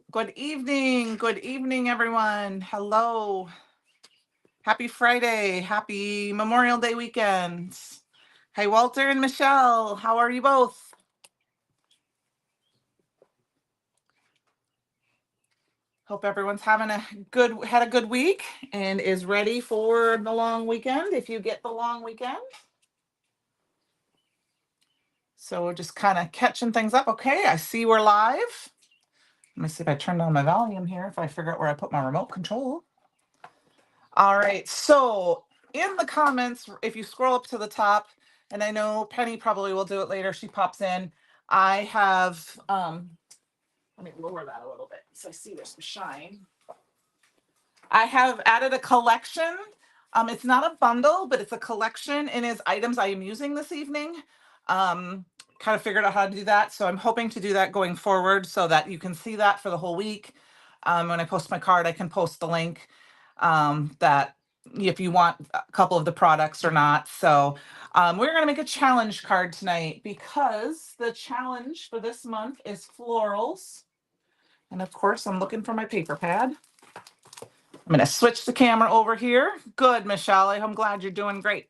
Good evening, everyone. Hello. Happy Friday. Happy Memorial Day weekend. Hey, Walter and Michelle, how are you both? Hope everyone's having had a good week and is ready for the long weekend if you get the long weekend. So we're just kind of catching things up. Okay, I see we're live. Let me see if I turn down my volume here, if I figure out where I put my remote control. All right. So in the comments, if you scroll up to the top, and I know Penny probably will do it later, she pops in. I have let me lower that a little bit so I see there's some shine. I have added a collection. It's not a bundle, but it's a collection and is items I am using this evening. Kind of figured out how to do that. So I'm hoping to do that going forward so that you can see that for the whole week. When I post my card, I can post the link that if you want a couple of the products or not. So we're going to make a challenge card tonight because the challenge for this month is florals. And of course, I'm looking for my paper pad. I'm going to switch the camera over here. Good, Michelle. I'm glad you're doing great.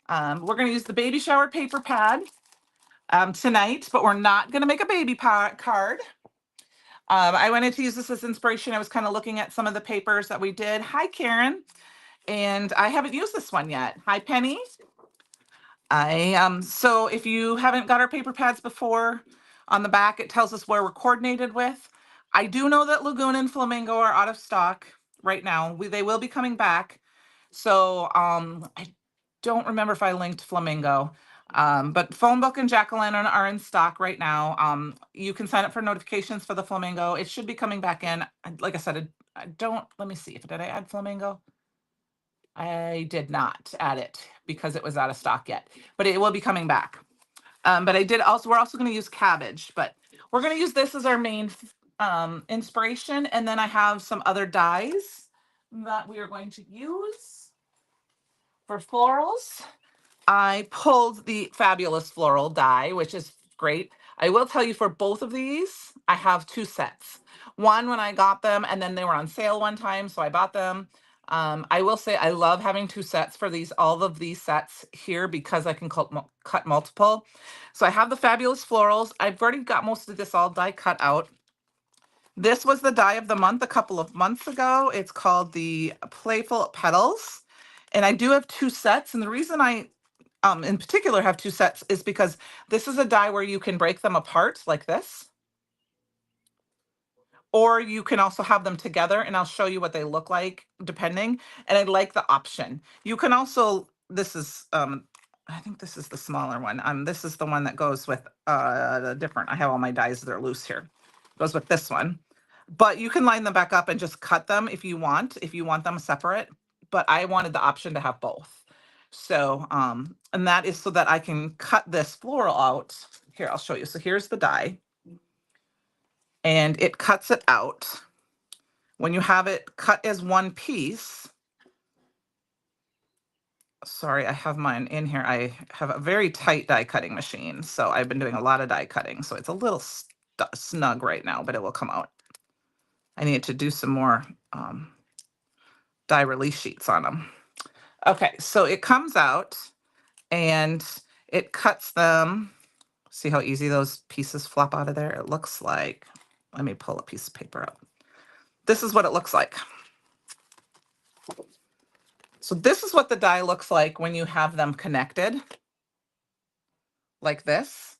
We're going to use the baby shower paper pad tonight, but we're not going to make a baby card. I wanted to use this as inspiration. I was kind of looking at some of the papers that we did. Hi, Karen. And I haven't used this one yet. Hi, Penny. So if you haven't got our paper pads before, on the back it tells us where we're coordinated with. I do know that Lagoon and Flamingo are out of stock right now. They will be coming back. So I don't remember if I linked Flamingo. But Phone Book and Jack-o'-lantern are in stock right now. You can sign up for notifications for the Flamingo. It should be coming back in. Like I said, I don't, let me see if did I add Flamingo? I did not add it because it was out of stock yet, but it will be coming back. But we're also going to use cabbage, but we're going to use this as our main inspiration. And then I have some other dyes that we are going to use for florals. I pulled the Fabulous Floral die, which is great. I will tell you for both of these, I have two sets. One when I got them, and then they were on sale one time, so I bought them. I will say I love having two sets for all of these sets here because I can cut multiple. So I have the Fabulous Florals. I've already got most of this all die cut out. This was the die of the month a couple of months ago. It's called the Playful Petals. And I do have two sets. And the reason I in particular have two sets is because this is a die where you can break them apart like this, or you can also have them together, and I'll show you what they look like depending. And I like the option. You can also, this is I think this is the smaller one. This is the one that goes with the different, I have all my dies that are loose here, goes with this one. But you can line them back up and just cut them if you want them separate. But I wanted the option to have both. So, and that is so that I can cut this floral out. Here, I'll show you. So here's the die. And it cuts it out. When you have it cut as one piece, sorry, I have mine in here. I have a very tight die cutting machine. So I've been doing a lot of die cutting. So it's a little snug right now, but it will come out. I need to do some more die release sheets on them. Okay, so it comes out and it cuts them. See how easy those pieces flop out of there? It looks like, let me pull a piece of paper up. This is what it looks like. So this is what the die looks like when you have them connected like this.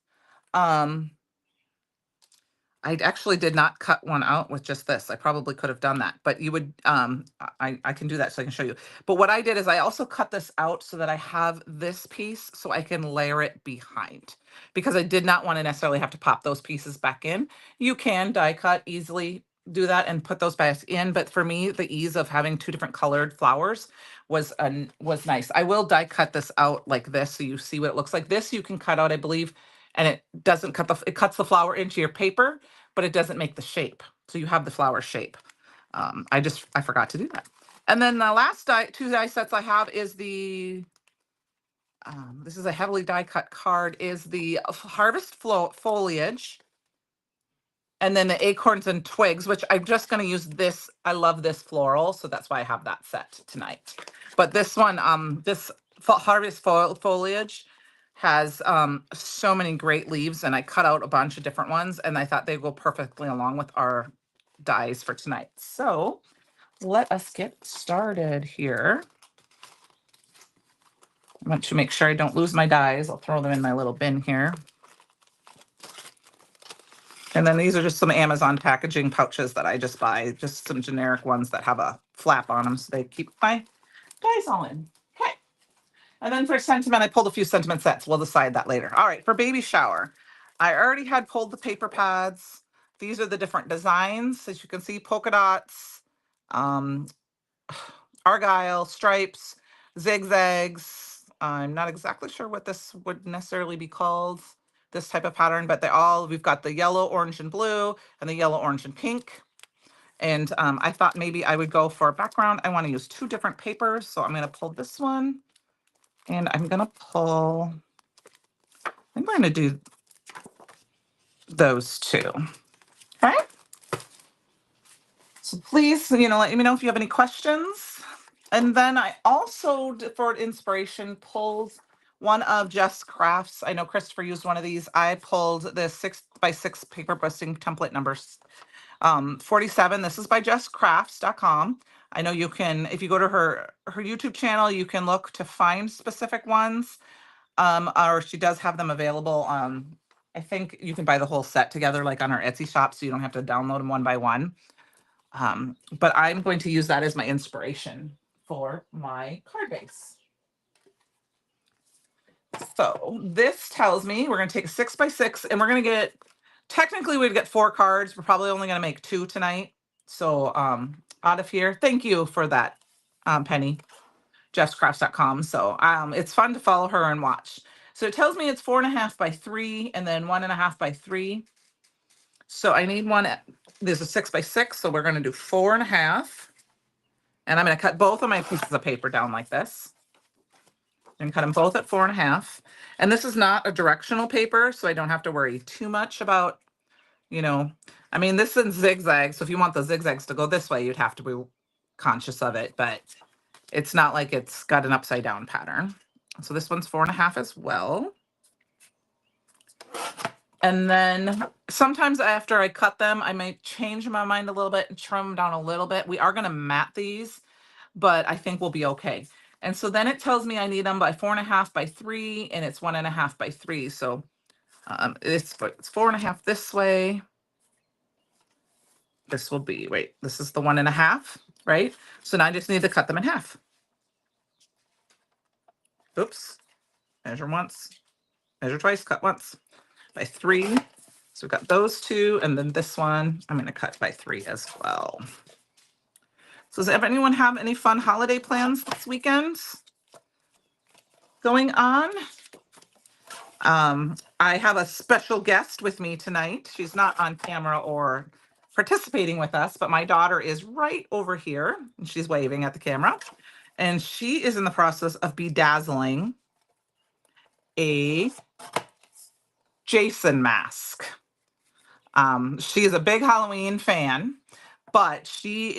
I actually did not cut one out with just this. I probably could have done that, but you would, I can do that so I can show you. But what I did is I also cut this out so that I have this piece so I can layer it behind, because I did not want to necessarily have to pop those pieces back in. You can die cut easily, do that and put those back in. But for me, the ease of having two different colored flowers was nice. I will die cut this out like this so you see what it looks like. This you can cut out, I believe, and it doesn't it cuts the flower into your paper, but it doesn't make the shape. So you have the flower shape. I forgot to do that. And then the last two die sets I have is the, this is a heavily die cut card, is the Harvest Foliage. And then the acorns and twigs, which I'm just going to use this. I love this floral, so that's why I have that set tonight. But this one, this harvest foliage has so many great leaves, and I cut out a bunch of different ones, and I thought they go perfectly along with our dies for tonight. So let us get started here. I want to make sure I don't lose my dies. I'll throw them in my little bin here. And then these are just some Amazon packaging pouches that I just buy, just some generic ones that have a flap on them so they keep my dies all in. Okay. And then for sentiment, I pulled a few sentiment sets. We'll decide that later. All right, for baby shower, I already had pulled the paper pads. These are the different designs. As you can see, polka dots, um, argyle, stripes, zigzags. I'm not exactly sure what this would necessarily be called, this type of pattern, but we've got the yellow, orange, and blue, and the yellow, orange, and pink. And I thought maybe I would go for a background. I want to use 2 different papers, so I'm going to pull this one, and I'm going to pull, I think we're going to do those 2. Okay. So please, let me know if you have any questions. And then I also, for inspiration, pulled one of Jess Crafts. I know Christopher used one of these. I pulled the 6x6 paper busting template numbers 47. This is by jesscrafts.com. I know you can, if you go to her YouTube channel, you can look to find specific ones. Or she does have them available. I think you can buy the whole set together, like on her Etsy shop, so you don't have to download them one by one. But I'm going to use that as my inspiration for my card base. So this tells me we're going to take a 6x6 and we're going to get, technically we'd get 4 cards. We're probably only going to make 2 tonight. So out of here, thank you for that, Penny, jesscrafts.com. So it's fun to follow her and watch. So it tells me it's 4.5 by 3 and then 1.5 by 3. So I need one. There's a 6x6, so we're going to do 4.5. And I'm going to cut both of my pieces of paper down like this. And cut them both at 4.5. And this is not a directional paper, so I don't have to worry too much about, I mean, this is zigzag. So if you want the zigzags to go this way, you'd have to be conscious of it. But it's not like it's got an upside down pattern. So this one's 4.5 as well. And then sometimes after I cut them, I might change my mind a little bit and trim them down a little bit. We are going to mat these, but I think we'll be okay. And so then it tells me I need them by 4.5 by 3, and it's 1.5 by 3. So it's 4.5 this way. This will be, this is the 1.5, right? So now I just need to cut them in half. Oops. Measure once, measure twice, cut once. By 3. So we've got those 2, and then this one I'm going to cut by 3 as well. So does anyone have any fun holiday plans this weekend going on? I have a special guest with me tonight. She's not on camera or participating with us, but my daughter is right over here, and she's waving at the camera. And she is in the process of bedazzling a Jason mask. She is a big Halloween fan, but she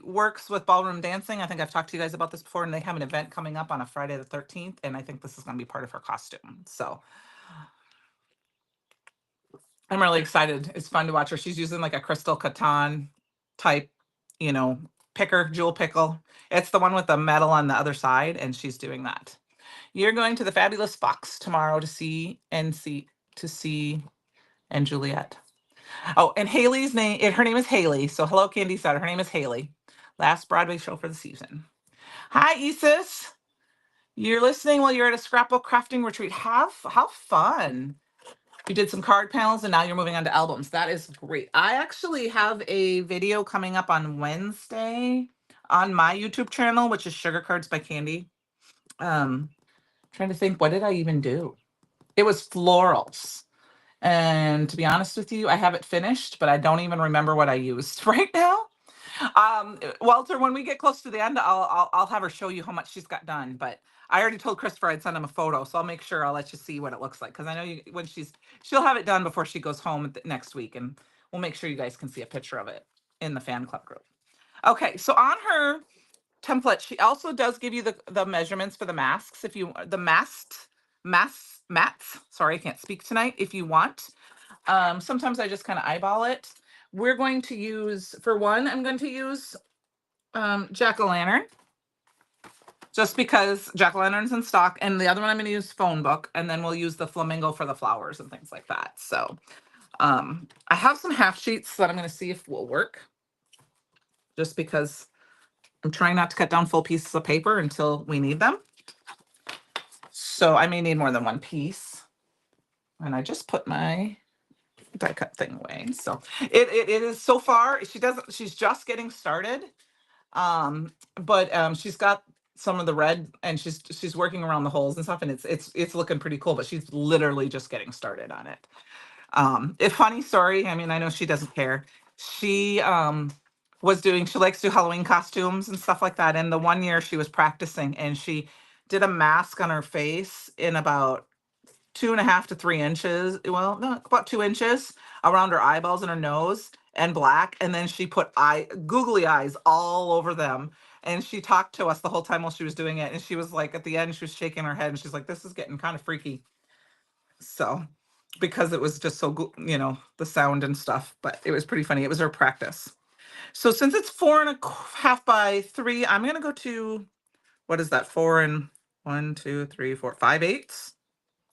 works with ballroom dancing. I think I've talked to you guys about this before, and they have an event coming up on a Friday the 13th, and I think this is going to be part of her costume. So I'm really excited. It's fun to watch her. She's using like a crystal Catan type, picker, jewel pickle. It's the one with the metal on the other side, and she's doing that. You're going to the Fabulous Fox tomorrow to see and Juliet. Oh, and Haley's name, her name is Haley. So hello, Candy Sutter. Her name is Haley. Last Broadway show for the season. Hi, Isis. You're listening while you're at a scrapbook crafting retreat. How fun. You did some card panels and now you're moving on to albums. That is great. I actually have a video coming up on Wednesday on my YouTube channel, which is Sugar Cards by Candy. Trying to think, what did I even do? It was florals. And to be honest with you, I have it finished, but I don't even remember what I used right now. Walter, when we get close to the end, I'll have her show you how much she's got done. But I already told Christopher I'd send him a photo, so I'll make sure I'll let you see what it looks like because I know you when she'll have it done before she goes home next week, and we'll make sure you guys can see a picture of it in the fan club group. Okay, so on her template, she also does give you the measurements for the masks if you the mats. Sorry, I can't speak tonight. If you want, sometimes I just kind of eyeball it. We're going to use, for one, I'm going to use jack-o'-lantern, just because jack-o'-lantern's in stock, and the other one I'm going to use phone book, and then we'll use the flamingo for the flowers and things like that. So I have some half sheets that I'm going to see if will work, just because I'm trying not to cut down full pieces of paper until we need them. So I may need more than one piece. And I just put my die cut thing away. So it is, so far, she's just getting started. But she's got some of the red, and she's working around the holes and stuff, and it's looking pretty cool, but she's literally just getting started on it. If funny story, I mean, I know she doesn't care. She she likes to do Halloween costumes and stuff like that. And the one year she was practicing, and she did a mask on her face in about 2.5 to 3 inches. Well, no, about 2 inches around her eyeballs and her nose, and black. And then she put googly eyes all over them. And she talked to us the whole time while she was doing it. And she was like, at the end, she was shaking her head, and she's like, this is getting kind of freaky. So, because it was just so, the sound and stuff, but it was pretty funny. It was her practice. So since it's 4.5 by 3, I'm going to go to, what is that? 4 and 1, 2, 3, 4, 5/8. Is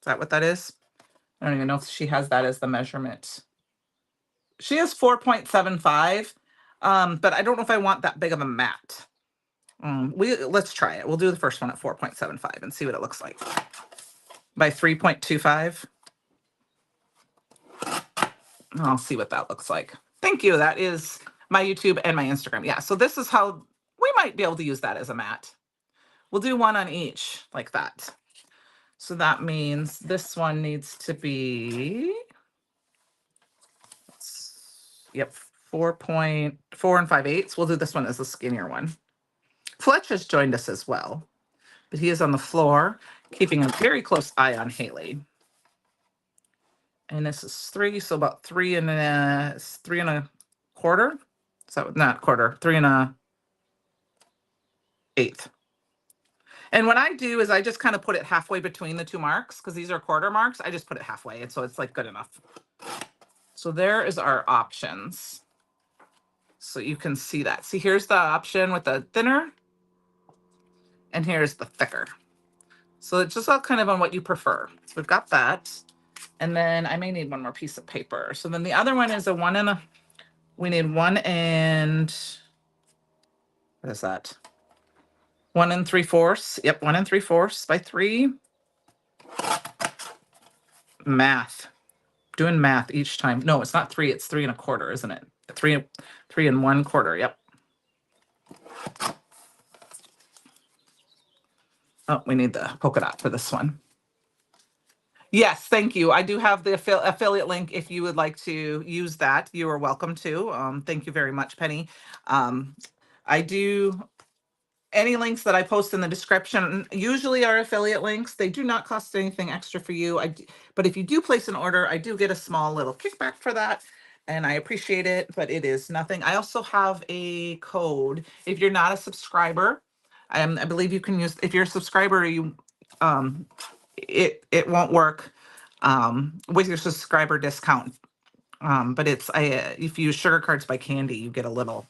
that what that is? I don't even know if she has that as the measurement. She has 4.75, but I don't know if I want that big of a mat. Let's try it. We'll do the first one at 4.75 and see what it looks like. By 3.25. I'll see what that looks like. Thank you. That is my YouTube and my Instagram. Yeah, so this is how we might be able to use that as a mat. We'll do one on each like that. So that means this one needs to be, yep, 4.4 and 5/8. We'll do this one as a skinnier one. Fletch has joined us as well, but he is on the floor, keeping a very close eye on Haley. And this is 3, so about 3.25. So not quarter, 3.125. And what I do is I just kind of put it halfway between the two marks, because these are quarter marks. I just put it halfway, and so it's like good enough. So there is our options. So you can see that. See, here's the option with the thinner, and here's the thicker. So it's just all kind of on what you prefer. So we've got that. And then I may need one more piece of paper. So then the other one is we need 1 and, what is that? 1 3/4. Yep, 1 3/4 by 3. Math. Doing math each time. No, it's not 3, it's 3.25, isn't it? 3 1/4. Yep. Oh, we need the polka dot for this one. Yes, thank you. I do have the affiliate link. If you would like to use that, you are welcome to. Thank you very much, Penny. I do, any links that I post in the description usually are affiliate links. They do not cost anything extra for you. But if you do place an order, I do get a small little kickback for that, and I appreciate it, but it is nothing. I also have a code. If you're not a subscriber, I believe you can use, if you're a subscriber, it won't work with your subscriber discount. But if you use Sugar Cards by Candi, you get a little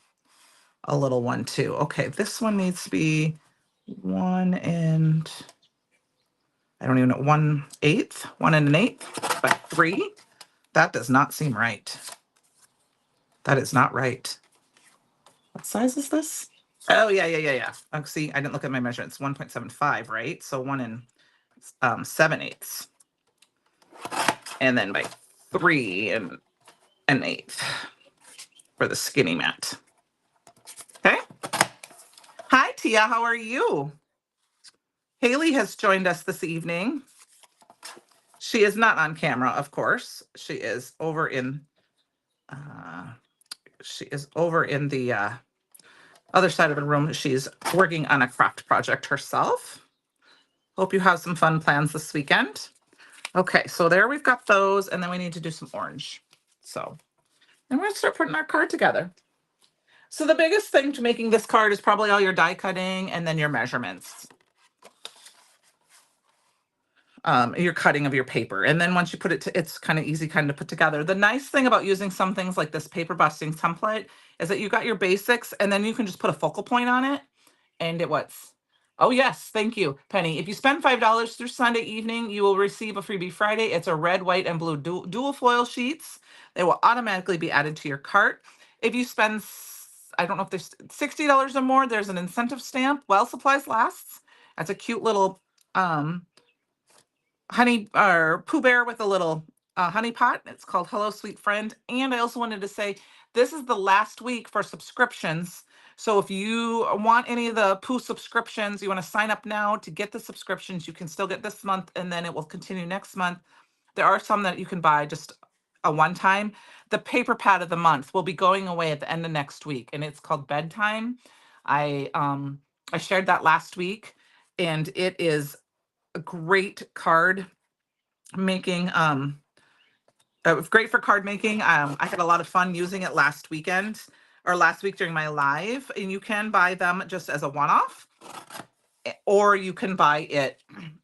one too. Okay, this one needs to be 1 and, I don't even know, 1/8, 1 1/8 by 3. That does not seem right. That is not right. What size is this? Oh, yeah. Oh, see, I didn't look at my measurements. 1.75, right? So 1 and 7/8. And then by 3 and 1/8 for the skinny mat. Okay. Hi, Tia. How are you? Haley has joined us this evening. She is not on camera, of course. She is over in the other side of the room, she's working on a craft project herself. Hope you have some fun plans this weekend. Okay, so there we've got those, and then we need to do some orange. So then we're gonna start putting our card together. So the biggest thing to making this card is probably all your die cutting and then your measurements. Your cutting of your paper. And then once you put it to, it's kind of easy kind of put together. The nice thing about using some things like this paper busting template is that you got your basics and then you can just put a focal point on it and it was. Oh yes, thank you, Penny. If you spend $5 through Sunday evening, you will receive a freebie Friday. It's a red, white, and blue dual foil sheets. They will automatically be added to your cart. If you spend, I don't know if there's $60 or more, there's an incentive stamp. While supplies lasts. That's a cute little honey or Pooh Bear with a little honey pot. It's called Hello Sweet Friend. And I also wanted to say this is the last week for subscriptions. So if you want any of the Pooh subscriptions, you want to sign up now to get the subscriptions. You can still get this month and then it will continue next month. There are some that you can buy just a one time. The paper pad of the month will be going away at the end of next week and it's called Bedtime. I shared that last week and it is a great card making. It was great for card making. I had a lot of fun using it last weekend or last week during my live, and you can buy them just as a one-off, or you can buy it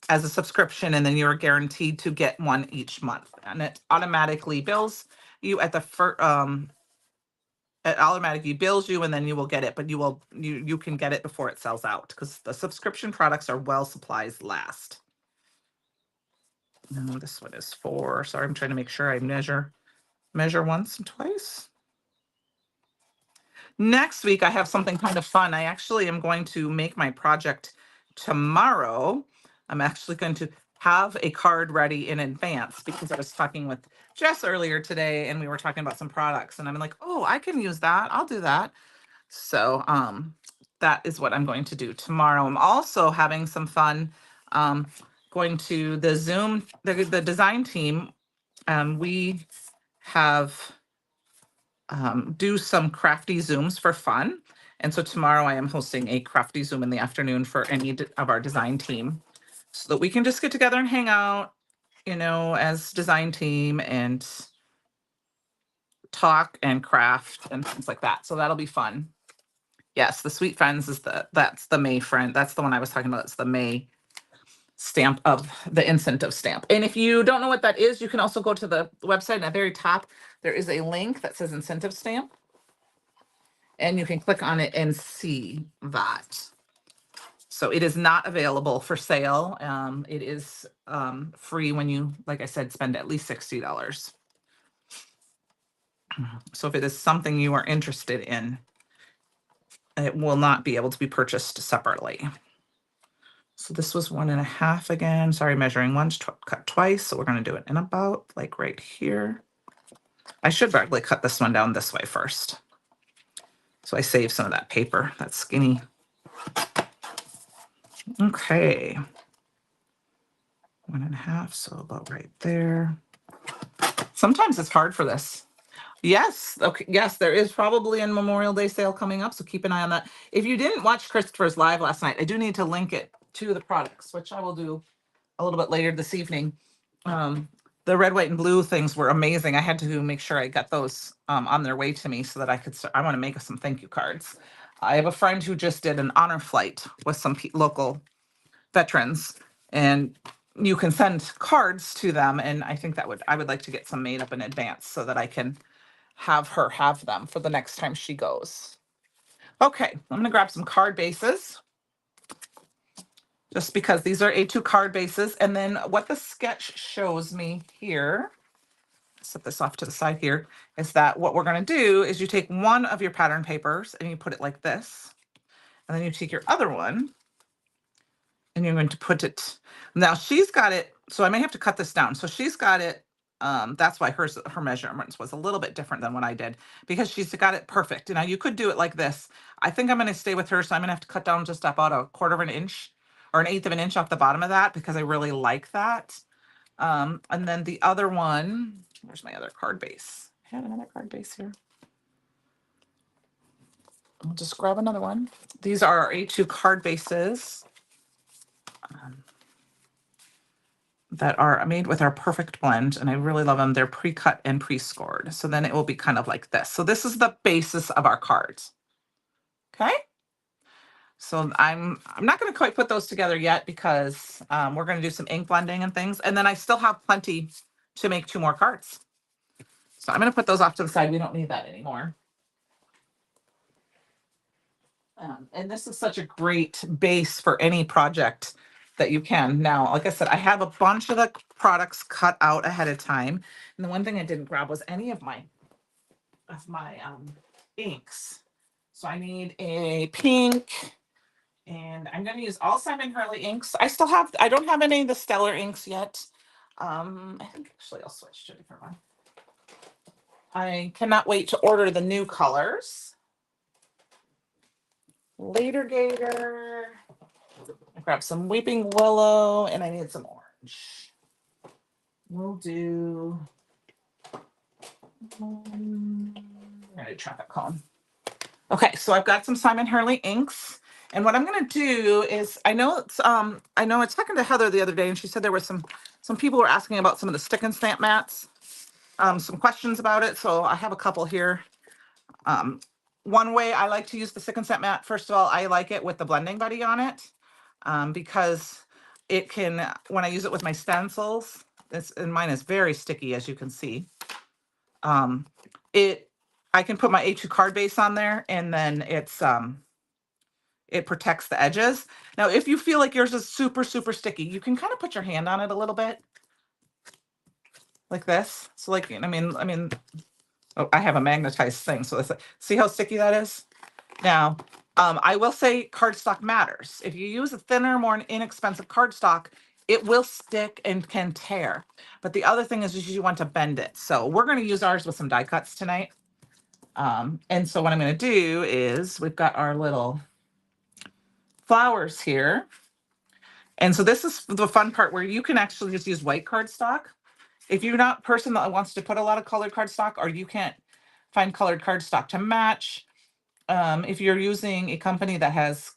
as a subscription, and then you're guaranteed to get one each month, and it automatically bills you at the first. It automatically bills you, and then you will get it, but you can get it before it sells out because the subscription products are well supplies last. No, this one is 4. Sorry, I'm trying to make sure I measure once and twice. Next week, I have something kind of fun. I actually am going to make my project tomorrow. I'm actually going to have a card ready in advance because I was talking with Jess earlier today and we were talking about some products and I'm like, oh, I can use that. I'll do that. So that is what I'm going to do tomorrow. I'm also having some fun going to the Zoom, the design team. We have do some crafty Zooms for fun. And so tomorrow I am hosting a crafty Zoom in the afternoon for any of our design team so that we can just get together and hang out, as design team and talk and craft and things like that. So that'll be fun. Yes, the Sweet Friends that's the May friend. That's the one I was talking about. It's the May stamp of the incentive stamp. And if you don't know what that is, you can also go to the website. At the very top, there is a link that says incentive stamp. And you can click on it and see that. So it is not available for sale. It is free when you, like I said, spend at least $60. So if it is something you are interested in, it will not be able to be purchased separately. So this was 1.5 again. Sorry, measuring once, cut twice. So we're going to do it in about like right here. I should probably cut this one down this way first. So I save some of that paper. That's skinny. Okay. 1.5, so about right there. Sometimes it's hard for this. Yes, okay, yes, there is probably a Memorial Day sale coming up, so keep an eye on that. If you didn't watch Christopher's live last night, I do need to link it to the products, which I will do a little bit later this evening. The red, white, and blue things were amazing. I had to make sure I got those on their way to me so that I could start. I want to make some thank you cards. I have a friend who just did an honor flight with some local veterans, and you can send cards to them, and I think I would like to get some made up in advance so that I can have her have them for the next time she goes. Okay, I'm gonna grab some card bases just because these are A2 card bases. And then what the sketch shows me here, set this off to the side here, is that what we're gonna do is you take one of your pattern papers and you put it like this, and then you take your other one and you're going to put it, now she's got it, so I may have to cut this down. So she's got it, that's why her measurements was a little bit different than what I did, because she's got it perfect. Now you could do it like this. I think I'm gonna stay with her, so I'm gonna have to cut down just about 1/4 of an inch or 1/8 of an inch off the bottom of that because I really like that. And then the other one, where's my other card base? I had another card base here. I'll just grab another one. These are our A2 card bases that are made with our perfect blend, and I really love them. They're pre-cut and pre-scored. So then it will be kind of like this. So this is the basis of our cards. Okay. So I'm not going to quite put those together yet because we're going to do some ink blending and things. And then I still have plenty to make 2 more cards. So I'm going to put those off to the side. We don't need that anymore. And this is such a great base for any project that you can. Now, like I said, I have a bunch of the products cut out ahead of time. And the one thing I didn't grab was any of my inks. So I need a pink, and I'm going to use all Simon Hurley inks. I don't have any of the Stellar inks yet. I think actually I'll switch to a different one. I cannot wait to order the new colors. Later Gator. I grab some Weeping Willow, and I need some orange. We'll do a traffic cone. Okay, so I've got some Simon Hurley inks. And what I'm going to do is, I know it's talking to Heather the other day, and she said there were some people were asking about some of the stick and stamp mats, some questions about it. So I have a couple here. One way I like to use the stick and stamp mat, first of all, I like it with the blending buddy on it, because it can, when I use it with my stencils, and mine is very sticky, as you can see. I can put my A2 card base on there, and then it protects the edges. Now, if you feel like yours is super, super sticky, you can kind of put your hand on it a little bit like this. So like, I mean, oh, I have a magnetized thing. So it's like, see how sticky that is? Now, I will say cardstock matters. If you use a thinner, more inexpensive cardstock, it will stick and can tear. But the other thing is you want to bend it. So we're going to use ours with some die cuts tonight. And so what I'm going to do is we've got our little flowers here. And so this is the fun part where you can actually just use white cardstock. If you're not a person that wants to put a lot of colored cardstock, or you can't find colored cardstock to match, if you're using a company that has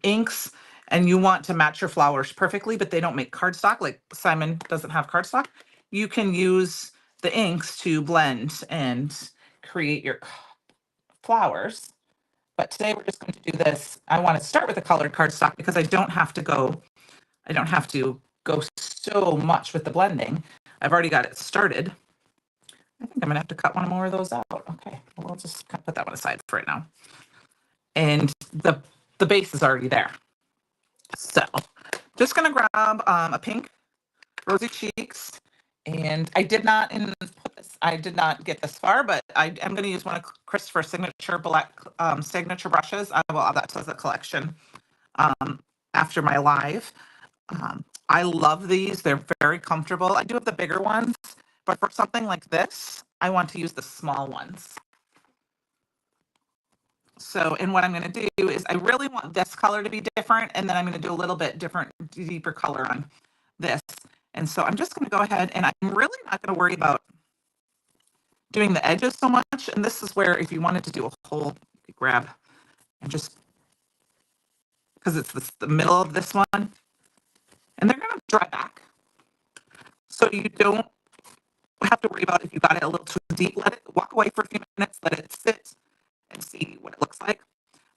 inks and you want to match your flowers perfectly, but they don't make cardstock, like Simon doesn't have cardstock, you can use the inks to blend and create your flowers. But today we're just going to do this. I want to start with a colored cardstock because I don't have to go so much with the blending. I've already got it started. I think I'm gonna have to cut one more of those out. Okay, well, we'll just kind of put that one aside for right now. And the base is already there. So just gonna grab a pink Rosy Cheeks. And I did not get this far, but I am going to use one of Christopher's signature black signature brushes. I will add that to the collection after my live. I love these. They're very comfortable. I do have the bigger ones, but for something like this, I want to use the small ones. So, and what I'm going to do is I really want this color to be different, and then I'm going to do a little bit different, deeper color on this. And so I'm just going to go ahead, and I'm really not going to worry about doing the edges so much. And this is where, if you wanted to do a whole, you could grab and just, because it's the middle of this one, and they're going to dry back. So you don't have to worry about if you got it a little too deep. Let it walk away for a few minutes, let it sit and see what it looks like.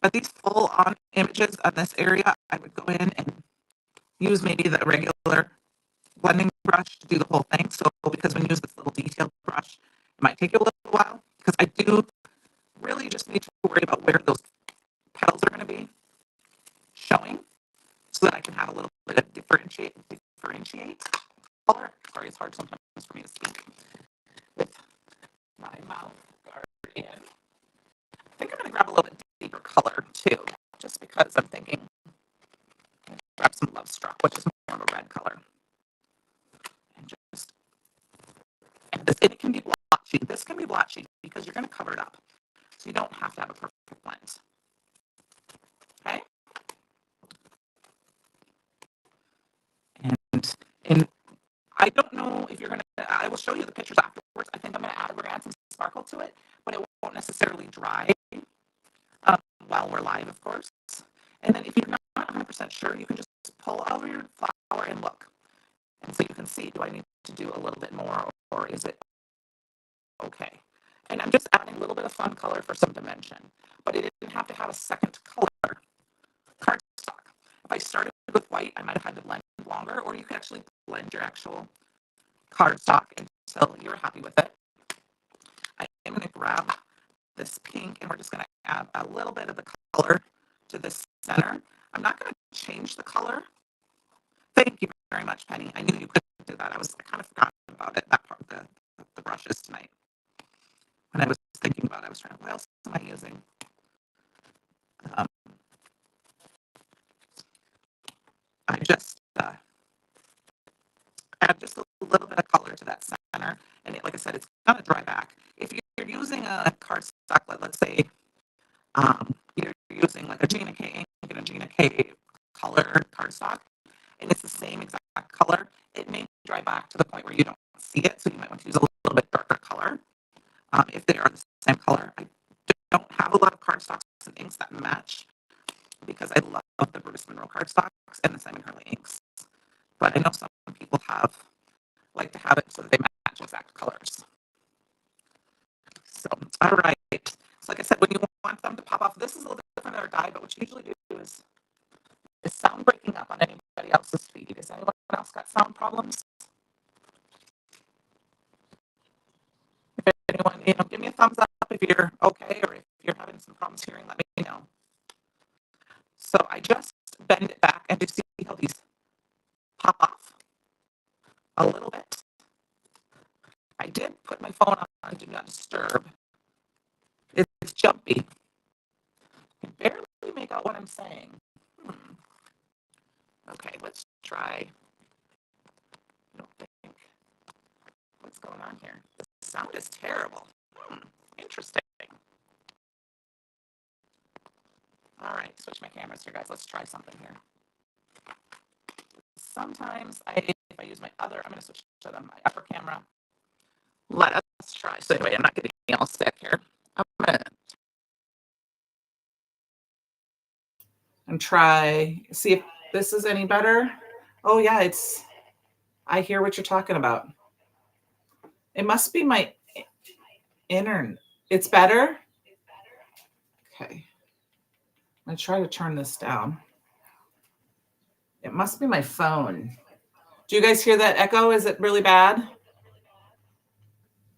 But these full on images on this area, I would go in and use maybe the regular blending brush to do the whole thing. So because when you use this little detailed brush, it might take you a little while, because I do really just need to worry about where those petals are going to be showing, so that I can have a little bit of differentiate color. Sorry, it's hard sometimes for me to speak with my mouth guard in. I think I'm going to grab a little bit deeper color too, just because I'm thinking grab some Love Struck, which is more of a red color. And just, and it can be blotchy. This can be blotchy because you're going to cover it up. So you don't have to have a perfect blend. Okay? And I don't know if you're going to, I will show you the pictures afterwards. I think we're going to add some sparkle to it, but it won't necessarily dry while we're live, of course. And then if you're not 100% sure, you can just pull over your flower and look. And so you can see, do I need to do a little bit more, or is it okay? And I'm just adding a little bit of fun color for some dimension, but it didn't have to have a second color cardstock. If I started with white, I might have had to blend longer, or you can actually blend your actual cardstock until you're happy with it. I am going to grab this pink, and we're just going to add a little bit of the color to this center. I'm not going to change the color. Thank you very much, Penny. I knew you could do that. I kind of forgot about it, that part of the brushes tonight. When I was thinking about it, I was trying, what else am I using? I just add just a little bit of color to that center. And like I said, it's going to dry back. If you're using a cardstock, let's say you're using like a Gina K ink and a Gina K color cardstock, and it's the same exact color, it may dry back to the point where you don't see it. So you might want to use a little bit darker color. If they are the same color, I don't have a lot of cardstocks and inks that match because I love the Bruce Monroe cardstocks and the Simon Hurley inks. But I know some people like to have it so that they match exact colors. So, all right. So like I said, when you want them to pop off, this is a little different than our die, but what you usually do is sound breaking up on anybody else's feed. Has anyone else got sound problems? If anyone, give me a thumbs up if you're okay, or if you're having some problems hearing, let me know. So I just bend it back, and you see how these pop off a little bit. I did put my phone on Do Not Disturb. It's jumpy. I can barely make out what I'm saying. Okay, let's try. I don't think. What's going on here? The sound is terrible. Interesting. All right, switch my cameras here, guys. Let's try something here. Sometimes if I use my other, I'm going to switch to my upper camera. Let us try. So anyway, I'm not getting all sick here. I'm going to try, see if this is any better. Oh yeah, I hear what you're talking about. It must be my internet. It's better? Okay. I'm going to try to turn this down. It must be my phone. Do you guys hear that echo? Is it really bad?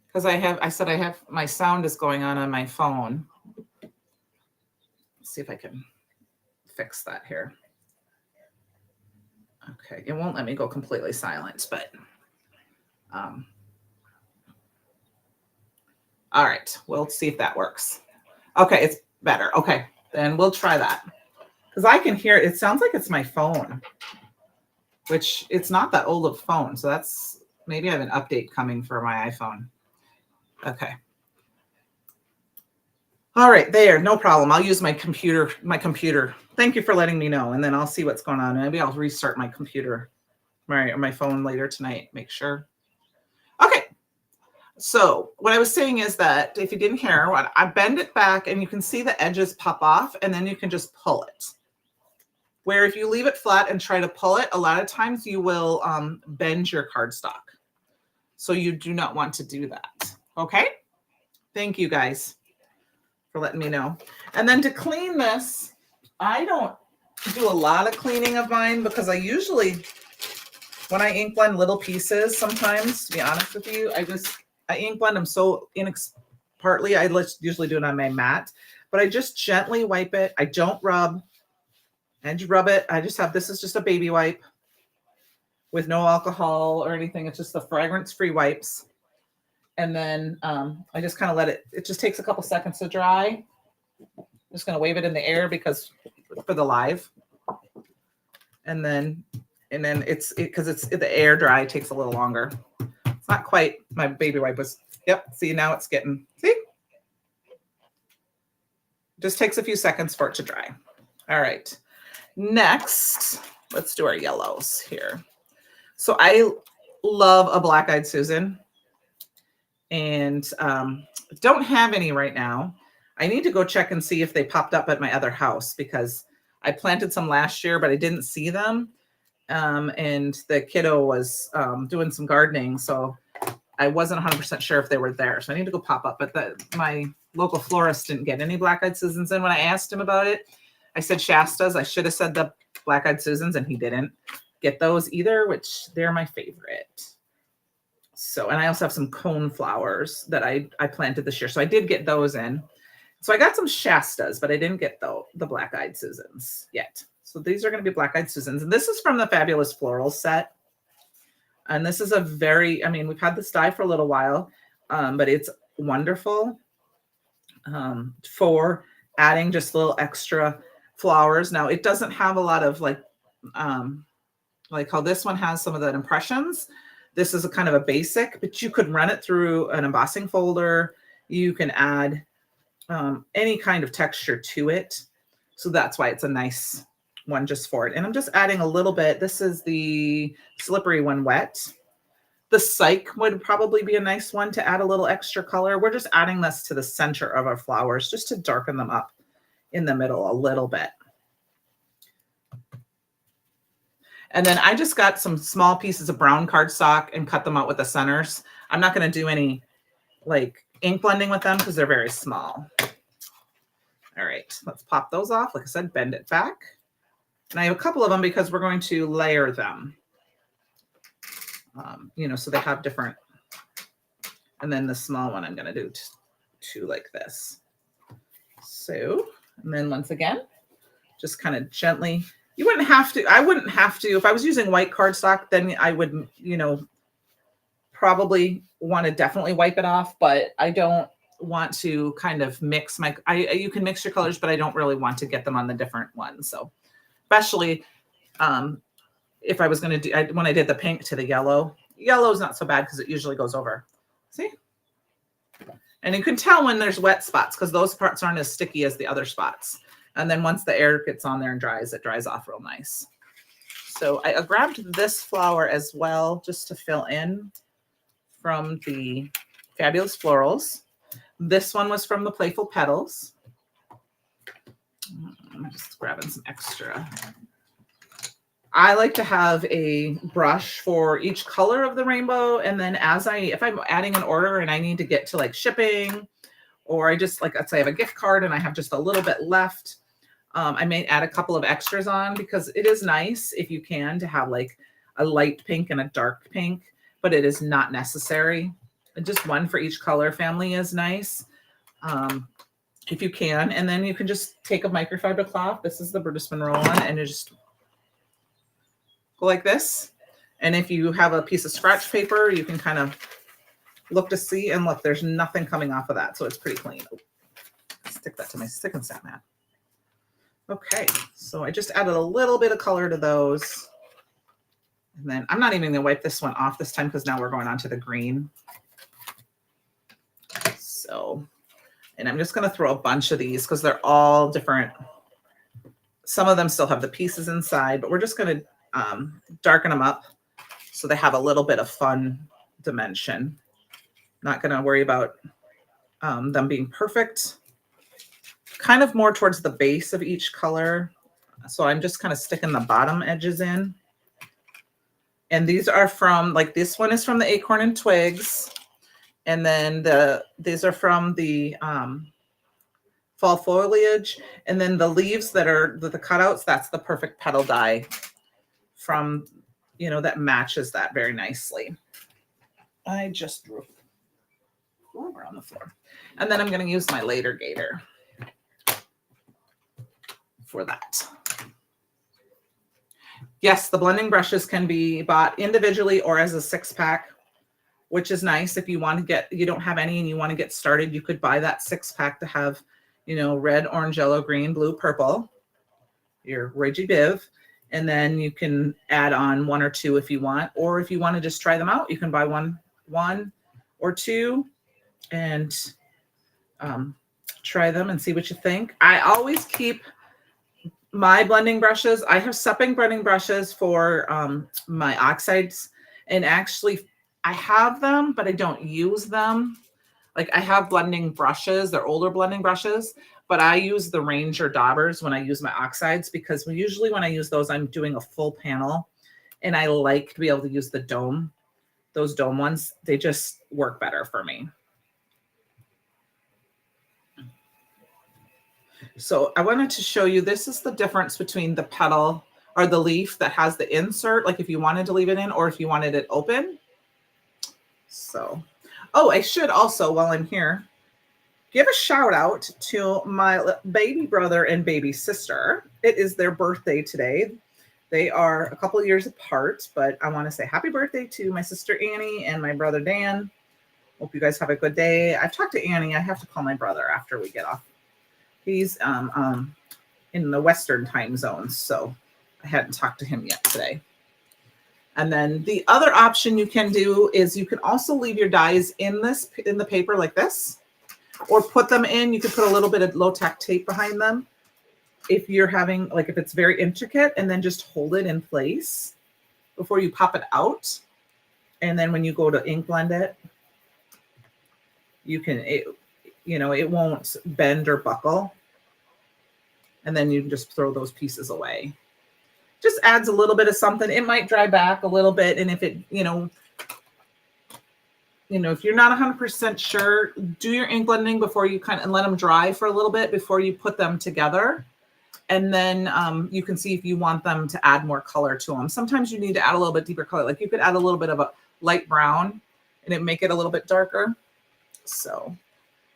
Because I said I have, my sound is going on my phone. Let's see if I can fix that here. Okay, it won't let me go completely silent, but all right, we'll see if that works. Okay, it's better. Okay, then we'll try that. Because I can hear it sounds like it's my phone, which it's not that old of a phone. So that's, maybe I have an update coming for my iPhone. Okay. All right, there, no problem. I'll use my computer. Thank you for letting me know, and then I'll see what's going on. Maybe I'll restart my computer, my phone later tonight, make sure. Okay, so what I was saying is that if you didn't hear, I bend it back, and you can see the edges pop off, and then you can just pull it. Where if you leave it flat and try to pull it, a lot of times you will bend your cardstock. So you do not want to do that, okay? Thank you, guys, for letting me know. And then to clean this, I don't do a lot of cleaning of mine because I usually, when I ink blend little pieces, sometimes, to be honest with you, I ink blend them so partly I usually do it on my mat, but I just gently wipe it. I don't rub. And you rub it. I just have, this is just a baby wipe with no alcohol or anything. It's just the fragrance-free wipes. And then I just kind of let it just takes a couple seconds to dry. I'm just going to wave it in the air because for the live. And then because it's the air dry, it takes a little longer. It's not quite, my baby wipe was, yep. See, now it's getting, see? Just takes a few seconds for it to dry. All right. Next, let's do our yellows here. So I love a Black-Eyed Susan, and don't have any right now. I need to go check and see if they popped up at my other house because I planted some last year, but I didn't see them. And the kiddo was doing some gardening, so I wasn't 100% sure if they were there. So I need to go pop up. But my local florist didn't get any black-eyed Susans in when I asked him about it. I said Shastas. I should have said the black-eyed Susans, and he didn't get those either, which they're my favorite. So, and I also have some cone flowers that I planted this year. So I did get those in. So I got some Shastas, but I didn't get the black-eyed Susans yet. So these are going to be black-eyed Susans. And this is from the Fabulous Florals set. And this is a very, I mean, we've had this dye for a little while, but it's wonderful for adding just little extra flowers. Now, it doesn't have a lot of like how this one has some of the impressions. This is a kind of a basic, but you could run it through an embossing folder. You can add any kind of texture to it. So that's why it's a nice one just for it. And I'm just adding a little bit. This is the slippery one wet. The Psych would probably be a nice one to add a little extra color. We're just adding this to the center of our flowers just to darken them up in the middle a little bit. And then I just got some small pieces of brown cardstock and cut them out with the centers. I'm not going to do any like ink blending with them because they're very small. All right, let's pop those off. Like I said, bend it back. And I have a couple of them because we're going to layer them, you know, so they have different. And then the small one, I'm going to do two like this. So, and then once again, just kind of gently, you wouldn't have to, I wouldn't have to, if I was using white cardstock, then I would, you know, probably want to definitely wipe it off, but I don't want to kind of mix you can mix your colors, but I don't really want to get them on the different ones. So especially if I was going to do, when I did the pink to the yellow is not so bad because it usually goes over. See? And you can tell when there's wet spots because those parts aren't as sticky as the other spots. And then once the air gets on there and dries, it dries off real nice. So I grabbed this flower as well, just to fill in from the Fabulous Florals. This one was from the Playful Petals. I'm just grabbing some extra. I like to have a brush for each color of the rainbow. And then if I'm adding an order and I need to get to like shipping, or I just like, let's say I have a gift card and I have just a little bit left, I may add a couple of extras on because it is nice if you can to have like a light pink and a dark pink, but it is not necessary. And just one for each color family is nice. If you can, and then you can just take a microfiber cloth. This is the Brutus Monroe one, and you just go like this. And if you have a piece of scratch paper, you can kind of look to see, and look, there's nothing coming off of that, so it's pretty clean. Stick that to my stick and stat mat. Okay, so I just added a little bit of color to those. And then I'm not even going to wipe this one off this time because now we're going on to the green. So, and I'm just going to throw a bunch of these because they're all different. Some of them still have the pieces inside, but we're just going to darken them up so they have a little bit of fun dimension. Not going to worry about them being perfect. Kind of more towards the base of each color. So I'm just kind of sticking the bottom edges in. And these are from, like this one is from the Acorn and Twigs. And then these are from the Fall Foliage. And then the leaves that are the cutouts, that's the Perfect Petal die from, you know, that matches that very nicely. I just drew over on the floor. And then I'm going to use my later gator for that. Yes, the blending brushes can be bought individually or as a 6-pack, which is nice. If you want to get, you don't have any and you want to get started, you could buy that 6-pack to have, you know, red, orange, yellow, green, blue, purple, your Reggie Biv. And then you can add on 1 or 2 if you want, or if you want to just try them out, you can buy one or 2 and try them and see what you think. I always keep my blending brushes. I have supping blending brushes for my oxides, and actually I have them, but I don't use them. Like I have blending brushes, they're older blending brushes, but I use the Ranger daubers when I use my oxides because usually when I use those, I'm doing a full panel and I like to be able to use the dome. Those dome ones, they just work better for me. So I wanted to show you, this is the difference between the petal or the leaf that has the insert, like if you wanted to leave it in or if you wanted it open. So, oh, I should also, while I'm here, give a shout out to my baby brother and baby sister. It is their birthday today. They are a couple of years apart, but I want to say happy birthday to my sister Annie and my brother Dan. Hope you guys have a good day. I've talked to Annie. I have to call my brother after we get off. He's in the Western time zone, so I hadn't talked to him yet today. And then the other option you can do is you can also leave your dies in the paper like this, or put them in. You could put a little bit of low-tack tape behind them if you're having, like if it's very intricate, and then just hold it in place before you pop it out. And then when you go to ink blend it, you can, it won't bend or buckle. And then you can just throw those pieces away. Just adds a little bit of something. It might dry back a little bit. And if it, if you're not 100% sure, do your ink blending before you and let them dry for a little bit before you put them together. And then you can see if you want them to add more color to them. Sometimes you need to add a little bit deeper color. Like you could add a little bit of a light brown and it make it a little bit darker. So,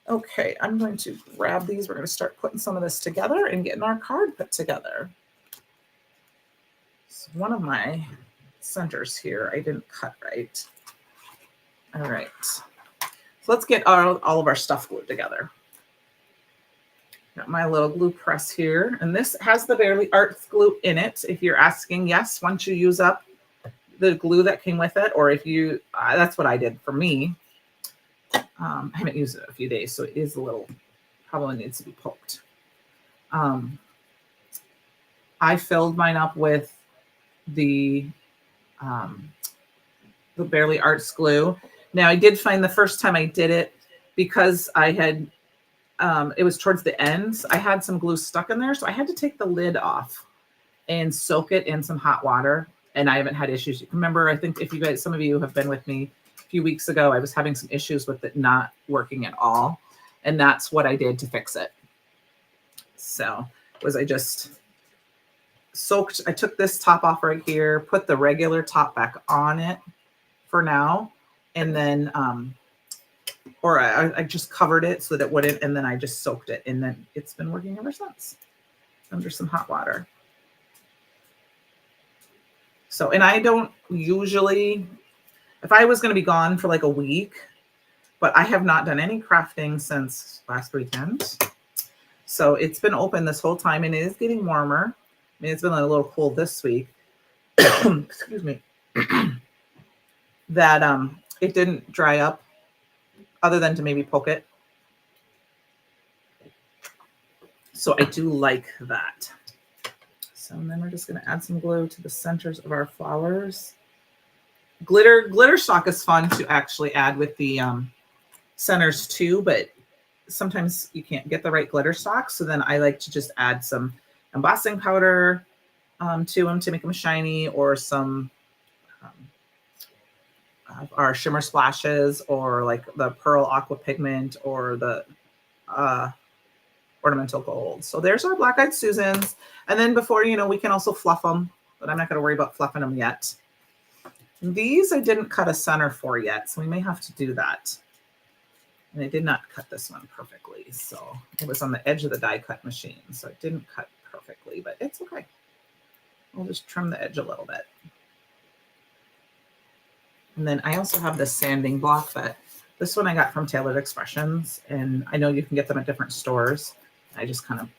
okay, I'm going to grab these. We're going to start putting some of this together and getting our card put together. So one of my centers here, I didn't cut right. All right, so let's get all of our stuff glued together. Got my little glue press here, and this has the Barely Arts glue in it. If you're asking, yes, once you use up the glue that came with it, or if you, that's what I did for me. I haven't used it in a few days, so it is a little, probably needs to be poked. I filled mine up with the Barely Arts glue. Now I did find the first time I did it, because I had, it was towards the ends, I had some glue stuck in there. So I had to take the lid off and soak it in some hot water. And I haven't had issues. Remember, I think if you guys, some of you have been with me a few weeks ago, I was having some issues with it not working at all. And that's what I did to fix it. So I just soaked, I took this top off right here, put the regular top back on it for now. And then, or I just covered it so that it wouldn't, and then I just soaked it, and then it's been working ever since under some hot water. So, and I don't usually, if I was going to be gone for like a week, but I have not done any crafting since last weekend. So it's been open this whole time, and it is getting warmer. I mean, it's been a little cool this week. Excuse me. That it didn't dry up, other than to maybe poke it. So I do like that. So then we're just going to add some glue to the centers of our flowers. Glitter stock is fun to actually add with the centers too, but sometimes you can't get the right glitter stock. So then I like to just add some embossing powder to them to make them shiny, or some of our shimmer splashes, or like the pearl aqua pigment, or the ornamental gold. So there's our black-eyed Susans. And then before, we can also fluff them, but I'm not going to worry about fluffing them yet. These I didn't cut a center for yet, so we may have to do that. And I did not cut this one perfectly. So it was on the edge of the die cut machine, so it didn't cut perfectly, but it's okay. We'll just trim the edge a little bit. And then I also have this sanding block, that this one I got from Tailored Expressions, and I know you can get them at different stores. I just kind of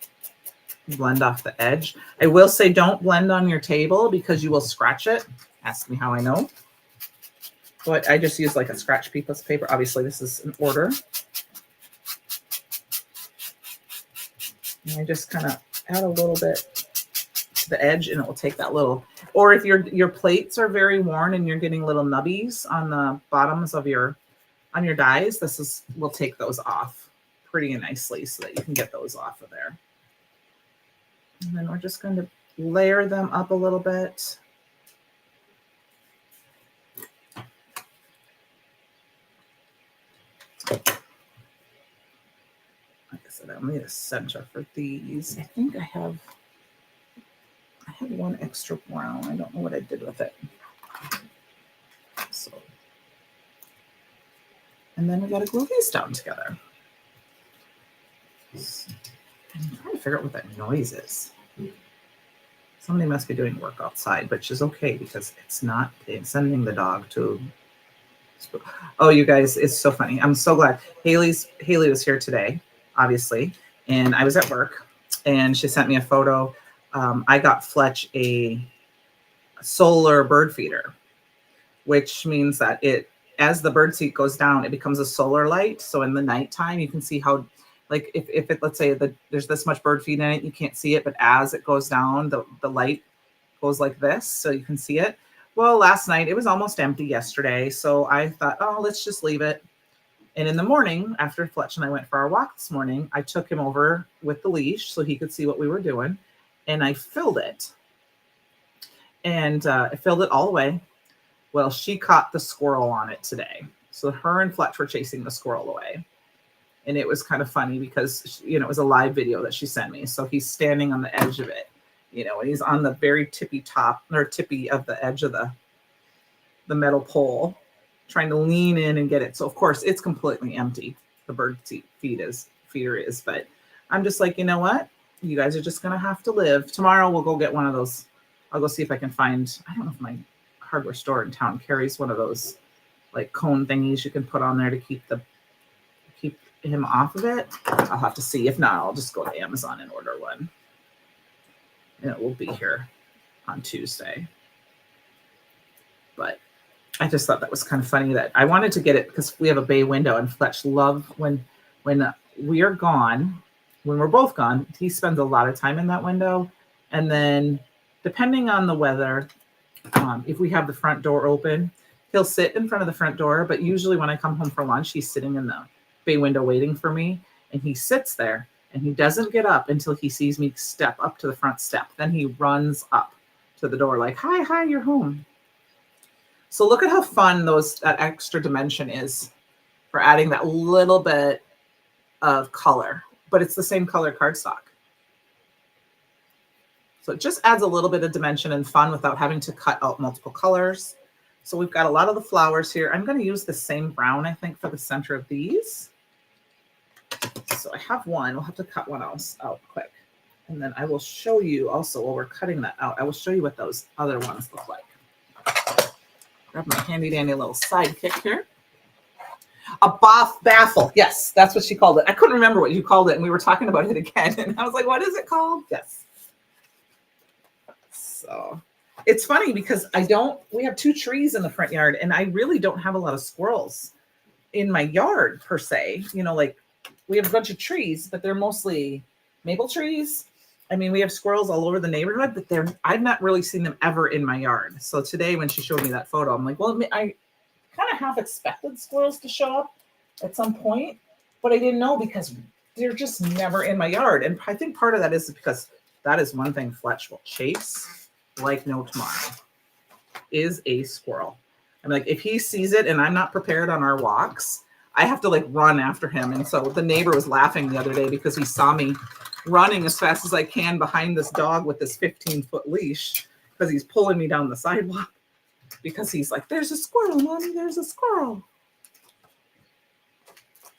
blend off the edge. I will say don't blend on your table because you will scratch it. Ask me how I know. But I just use like a scratch piece of paper. Obviously, this is an order. And I just kind of add a little bit to the edge, and it will take that little, or if your plates are very worn and you're getting little nubbies on the bottoms of your on your dies, we'll take those off pretty nicely so that you can get those off of there. And then we're just going to layer them up a little bit. Like I said, I need a center for these. I think I have one extra brown. I don't know what I did with it. So, and then we got to glue these down together. I'm trying to figure out what that noise is. Somebody must be doing work outside, but she's okay because it's not sending the dog to. Oh, you guys, it's so funny. I'm so glad. Haley was here today, obviously, and I was at work, and she sent me a photo. I got Fletch a solar bird feeder, which means that as the bird seat goes down, it becomes a solar light. So in the nighttime, you can see how, like if it, let's say there's this much bird feed in it, you can't see it, but as it goes down, the light goes like this, so you can see it. Well, last night, it was almost empty yesterday, so I thought, oh, let's just leave it. And in the morning, after Fletch and I went for our walk this morning, I took him over with the leash so he could see what we were doing, and I filled it. And I filled it all the way. Well, she caught the squirrel on it today. So her and Fletch were chasing the squirrel away. And it was kind of funny because, it was a live video that she sent me. So he's standing on the edge of it, and he's on the very tippy of the edge of the metal pole, trying to lean in and get it. So of course it's completely empty. The bird feeder is, but I'm just like, you know what? You guys are just going to have to live. Tomorrow we'll go get one of those. I'll go see if I can find, I don't know if my hardware store in town carries one of those like cone thingies you can put on there to keep him off of it. I'll have to see. If not, I'll just go to Amazon and order one. And it will be here on Tuesday. But I just thought that was kind of funny that I wanted to get it because we have a bay window, and Fletch loves when we are gone, when we're both gone, he spends a lot of time in that window. And then depending on the weather, if we have the front door open, he'll sit in front of the front door. But usually when I come home for lunch, he's sitting in the bay window waiting for me. And he sits there and he doesn't get up until he sees me step up to the front step. Then he runs up to the door like, hi, you're home. So look at how fun that extra dimension is for adding that little bit of color, but it's the same color cardstock. So it just adds a little bit of dimension and fun without having to cut out multiple colors. So we've got a lot of the flowers here. I'm going to use the same brown, I think, for the center of these. So I have one. We'll have to cut one else out quick. And then I will show you also while we're cutting that out, I will show you what those other ones look like. Grab my handy dandy little sidekick here. A baffle. Yes, that's what she called it. I couldn't remember what you called it, and we were talking about it again. And I was like, what is it called? Yes. So it's funny because we have 2 trees in the front yard, and I really don't have a lot of squirrels in my yard per se. Like we have a bunch of trees, but they're mostly maple trees. I mean, we have squirrels all over the neighborhood, but I've not really seen them ever in my yard. So today when she showed me that photo, I'm like, well, I kind of half expected squirrels to show up at some point, but I didn't know because they're just never in my yard. And I think part of that is because that is one thing Fletch will chase like no tomorrow, is a squirrel. I'm like, if he sees it and I'm not prepared on our walks, I have to like run after him. And so the neighbor was laughing the other day because he saw me running as fast as I can behind this dog with this 15-foot leash because he's pulling me down the sidewalk because he's like, there's a squirrel, Mommy, there's a squirrel.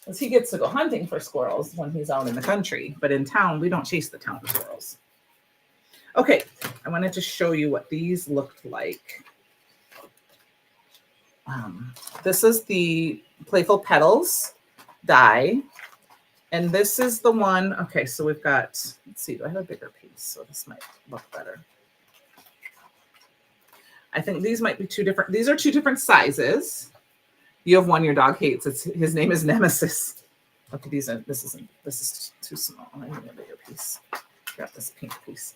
Because he gets to go hunting for squirrels when he's out in the country. But in town, we don't chase the town squirrels. Okay, I wanted to show you what these looked like. This is the Playful Petals die. And this is the one, okay, so we've got, let's see, do I have a bigger piece? So this might look better. I think these might be these are 2 different sizes. You have one your dog hates. His name is Nemesis. Okay, this is too small. I need a bigger piece. Grab this pink piece.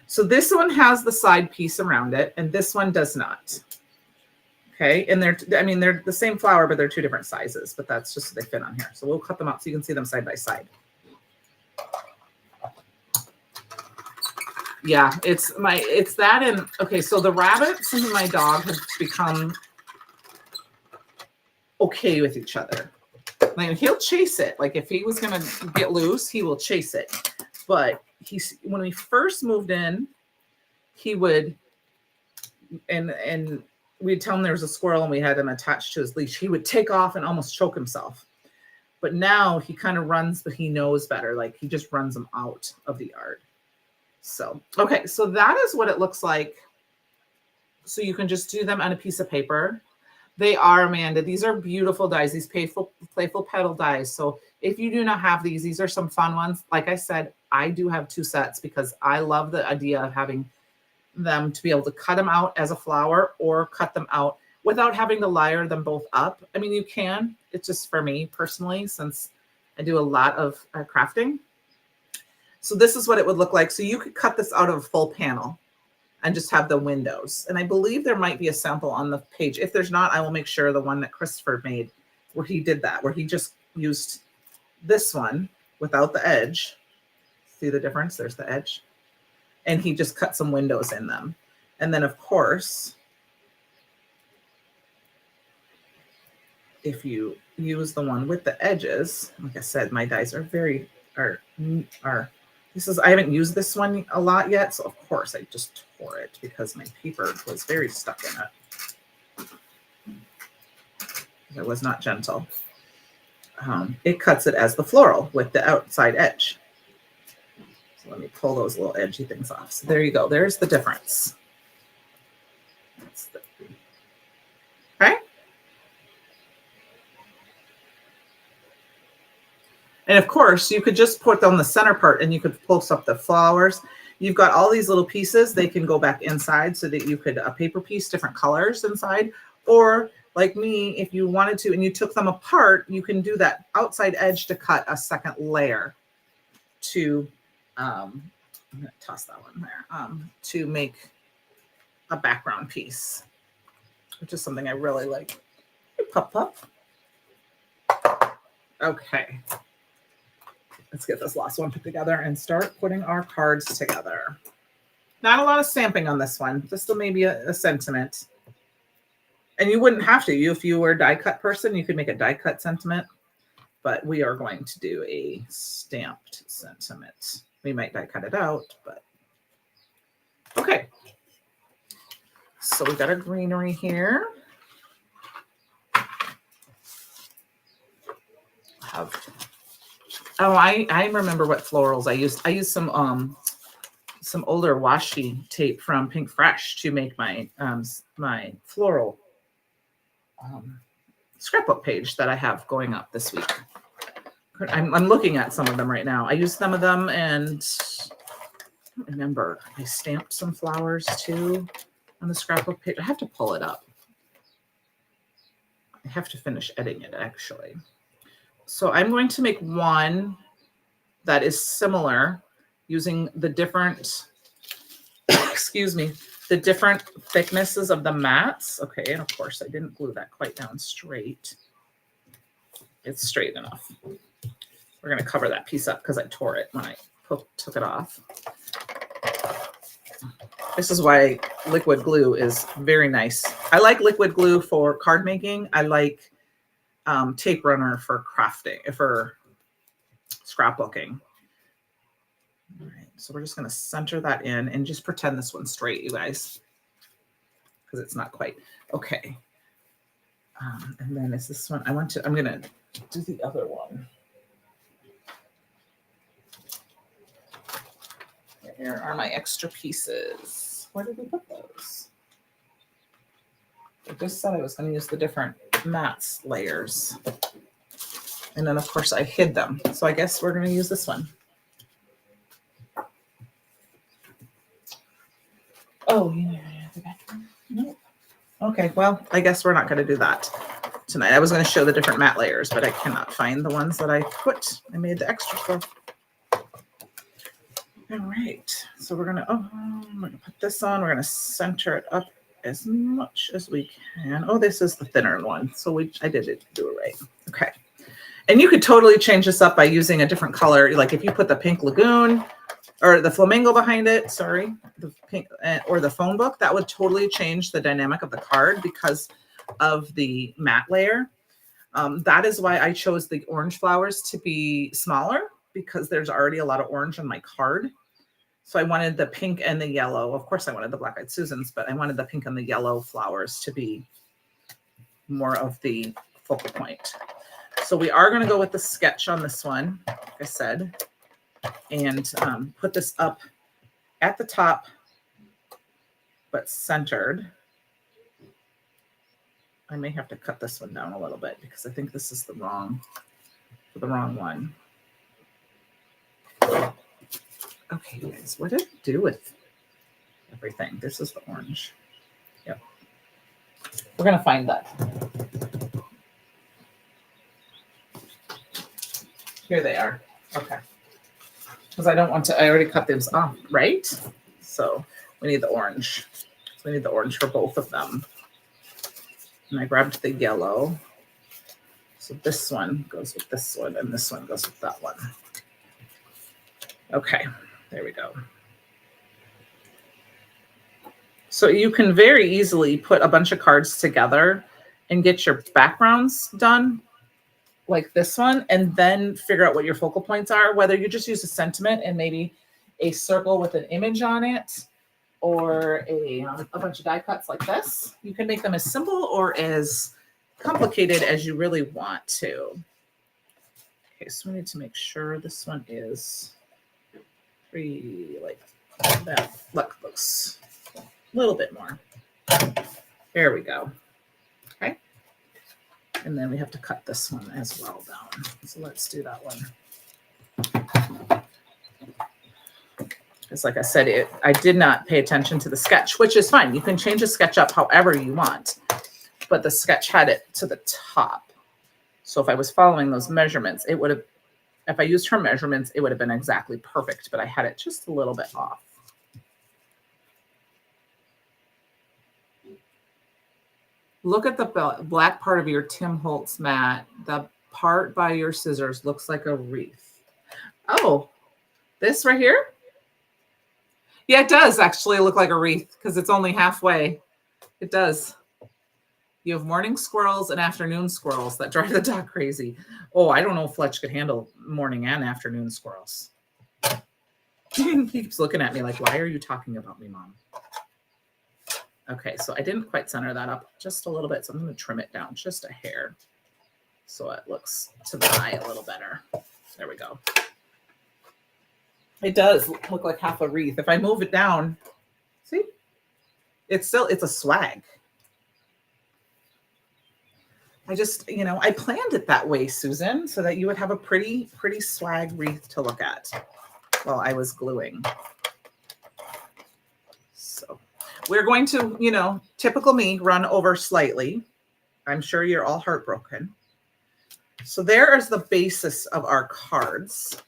So this one has the side piece around it, and this one does not. Okay, and they're the same flower, but they're two different sizes, but that's just so they fit on here. So we'll cut them out so you can see them side by side. Yeah, it's that. And okay, so the rabbits and my dog have become okay with each other. Like he'll chase it. Like if he was gonna get loose, he will chase it. But when we first moved in, he would, and we'd tell him there was a squirrel and we had him attached to his leash. He would take off and almost choke himself. But now he kind of runs, but he knows better. Like he just runs them out of the yard. So, okay, so that is what it looks like. So you can just do them on a piece of paper. They are, Amanda, these are beautiful dies, these playful petal dies. So if you do not have these are some fun ones. Like I said, I do have 2 sets because I love the idea of having them to be able to cut them out as a flower or cut them out without having to layer them both up. I mean, you can. It's just for me personally, since I do a lot of crafting. So this is what it would look like. So you could cut this out of a full panel and just have the windows. And I believe there might be a sample on the page. If there's not, I will make sure the one that Christopher made where he did that, where he just used this one without the edge. See the difference? There's the edge. And he just cut some windows in them. And then of course, if you use the one with the edges, like I said, my dies are I haven't used this one a lot yet. So of course I just tore it because my paper was very stuck in it. It was not gentle. It cuts it as the floral with the outside edge. So let me pull those little edgy things off. So there you go. There's the difference. Okay. And of course, you could just put on the center part and you could pulse up the flowers. You've got all these little pieces. They can go back inside so that you could a paper piece, different colors inside. Or like me, if you wanted to, and you took them apart, you can do that outside edge to cut a second layer to, I'm going to toss that one there, to make a background piece, which is something I really like. Pup, pup. Okay. Let's get this last one put together and start putting our cards together. Not a lot of stamping on this one, just maybe a sentiment. And you wouldn't have to. If you were a die cut person, you could make a die cut sentiment. But we are going to do a stamped sentiment. We might die cut it out, but okay. So we got our greenery here. I remember what florals I used. I used some older washi tape from Pink Fresh to make my my floral scrapbook page that I have going up this week. I'm looking at some of them right now. I used some of them, and I don't remember. I stamped some flowers too on the scrapbook page. I have to pull it up. I have to finish editing it actually. So I'm going to make one that is similar using the different, excuse me, the different thicknesses of the mats. Okay, and of course I didn't glue that quite down straight. It's straight enough. We're going to cover that piece up because I tore it when I took it off. This is why liquid glue is very nice. I like liquid glue for card making. I like tape runner for crafting, for scrapbooking. All right, so we're just going to center that in and just pretend this one's straight, you guys, because it's not quite. Okay. And then is this one? I'm going to do the other one. Here are my extra pieces. Where did we put those? I just said I was going to use the different mats layers. And then, of course, I hid them. So I guess we're going to use this one. Oh, yeah. Nope. Okay, well, I guess we're not going to do that tonight. I was going to show the different mat layers, but I cannot find the ones that I put. I made the extra stuff. All right, so we're going to put this on. We're going to center it up as much as we can. Oh, this is the thinner one. So I did do it right. Okay. And you could totally change this up by using a different color. Like if you put the pink lagoon or the flamingo behind it, sorry, the pink or the phone book, that would totally change the dynamic of the card because of the matte layer. That is why I chose the orange flowers to be smaller, because there's already a lot of orange on my card. So I wanted the pink and the yellow. Of course, I wanted the Black-Eyed Susans, but I wanted the pink and the yellow flowers to be more of the focal point. So we are going to go with the sketch on this one, like I said, and put this up at the top, but centered. I may have to cut this one down a little bit because I think this is the wrong one. Okay, guys, what did it do with everything? This is the orange. Yep. We're going to find that. Here they are. Okay. Because I don't want to, I already cut these off, right? So we need the orange. So we need the orange for both of them. And I grabbed the yellow. So this one goes with this one, and this one goes with that one. Okay, there we go. So you can very easily put a bunch of cards together and get your backgrounds done, like this one, and then figure out what your focal points are, whether you just use a sentiment and maybe a circle with an image on it, or a bunch of die cuts like this. You can make them as simple or as complicated as you really want to. Okay, so we need to make sure this one is pretty like that. Look, looks a little bit more. There we go. Okay. And then we have to cut this one as well down. So let's do that one. Because like I said, I did not pay attention to the sketch, which is fine. You can change the sketch up however you want. But the sketch had it to the top. So if I was following those measurements, it would have, if I used her measurements, it would have been exactly perfect. But I had it just a little bit off. Look at the black part of your Tim Holtz mat. The part by your scissors looks like a wreath. Oh, this right here? Yeah, it does actually look like a wreath because it's only halfway. It does. You have morning squirrels and afternoon squirrels that drive the dog crazy. Oh, I don't know if Fletch could handle morning and afternoon squirrels. He keeps looking at me like, why are you talking about me, Mom? Okay, so I didn't quite center that up just a little bit, so I'm going to trim it down just a hair so it looks to the eye a little better. There we go. It does look like half a wreath. If I move it down, see? It's a swag. I just, I planned it that way, Susan, so that you would have a pretty swag wreath to look at while I was gluing. So we're going to, typical me, run over slightly. I'm sure you're all heartbroken. So there is the basis of our cards.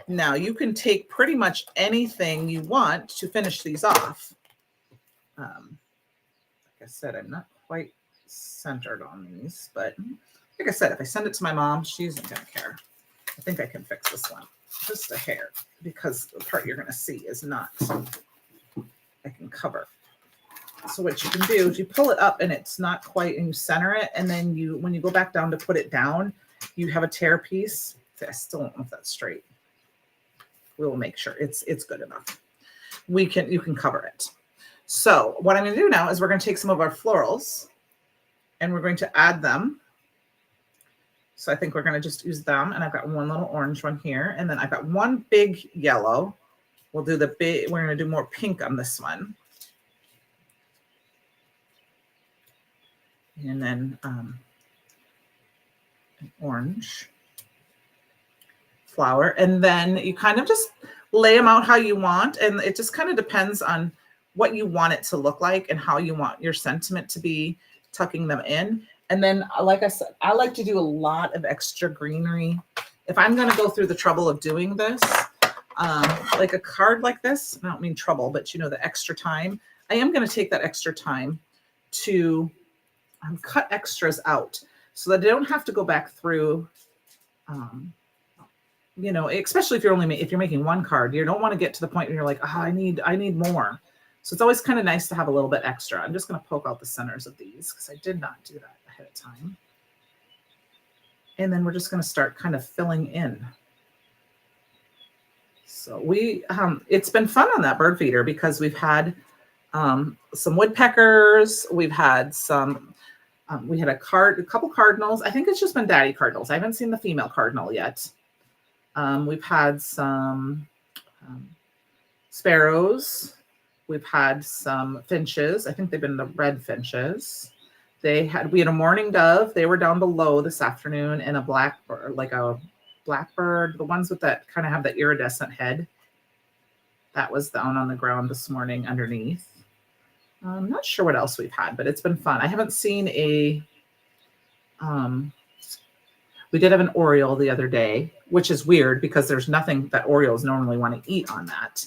Now you can take pretty much anything you want to finish these off. Like I said, I'm not quite centered on these, but like I said, if I send it to my mom, she isn't going to care. I think I can fix this one just a hair because the part you're going to see is not, I can cover. So what you can do is you pull it up and it's not quite, and you center it. And then when you go back down to put it down, you have a tear piece. I still don't know if that's straight. We'll make sure it's good enough. You can cover it. So what I'm going to do now is we're going to take some of our florals and we're going to add them. So I think we're going to just use them. And I've got one little orange one here. And then I've got one big yellow. We'll do we're going to do more pink on this one. And then an orange flower. And then you kind of just lay them out how you want. And it just kind of depends on what you want it to look like and how you want your sentiment to be, tucking them in. And then, like I said, I like to do a lot of extra greenery. If I'm going to go through the trouble of doing this, like a card like this, I don't mean trouble, but the extra time, I am going to take that extra time to cut extras out so that I don't have to go back through. You know, especially if you're making one card, you don't want to get to the point where you're like, oh, I need more. So it's always kind of nice to have a little bit extra. I'm just going to poke out the centers of these because I did not do that ahead of time. And then we're just going to start kind of filling in. So it's been fun on that bird feeder because we've had some woodpeckers. We've had some, we had a couple cardinals. I think it's just been daddy cardinals. I haven't seen the female cardinal yet. We've had some sparrows. We've had some finches. I think they've been the red finches. We had a mourning dove. They were down below this afternoon, and a blackbird, the ones with that kind of have that iridescent head. That was down on the ground this morning underneath. I'm not sure what else we've had, but it's been fun. I haven't seen we did have an oriole the other day, which is weird because there's nothing that orioles normally want to eat on that.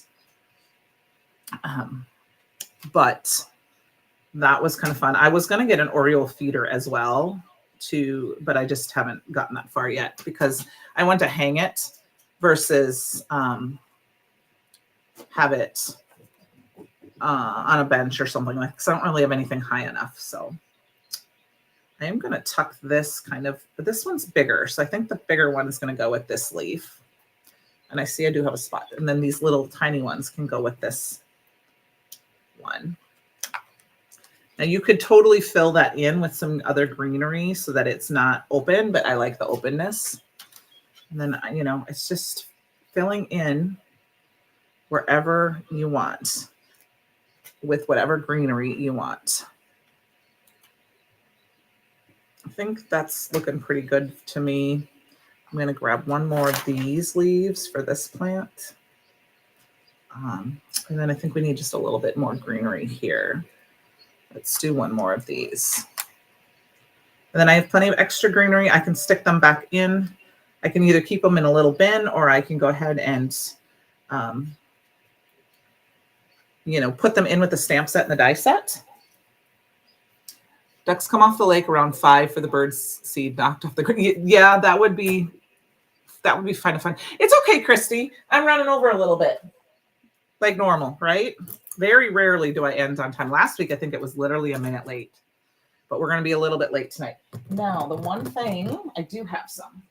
But that was kind of fun. I was going to get an oriole feeder as well but I just haven't gotten that far yet because I want to hang it versus have it on a bench or something like that, because I don't really have anything high enough. So I am going to tuck this but this one's bigger. So I think the bigger one is going to go with this leaf. And I see I do have a spot. And then these little tiny ones can go with this one. Now you could totally fill that in with some other greenery so that it's not open, but I like the openness. And then, you know, it's just filling in wherever you want with whatever greenery you want. I think that's looking pretty good to me. I'm going to grab one more of these leaves for this plant. And then I think we need just a little bit more greenery here. Let's do one more of these. And then I have plenty of extra greenery. I can stick them back in. I can either keep them in a little bin or I can go ahead and, you know, put them in with the stamp set and the die set. Ducks come off the lake around 5 for the bird's seed knocked off the ground. Yeah, that would be kind of fun. It's okay, Christy. I'm running over a little bit. Like normal, right? Very rarely do I end on time. Last week, I think it was literally a minute late. But we're going to be a little bit late tonight. Now, the one thing, I do have some.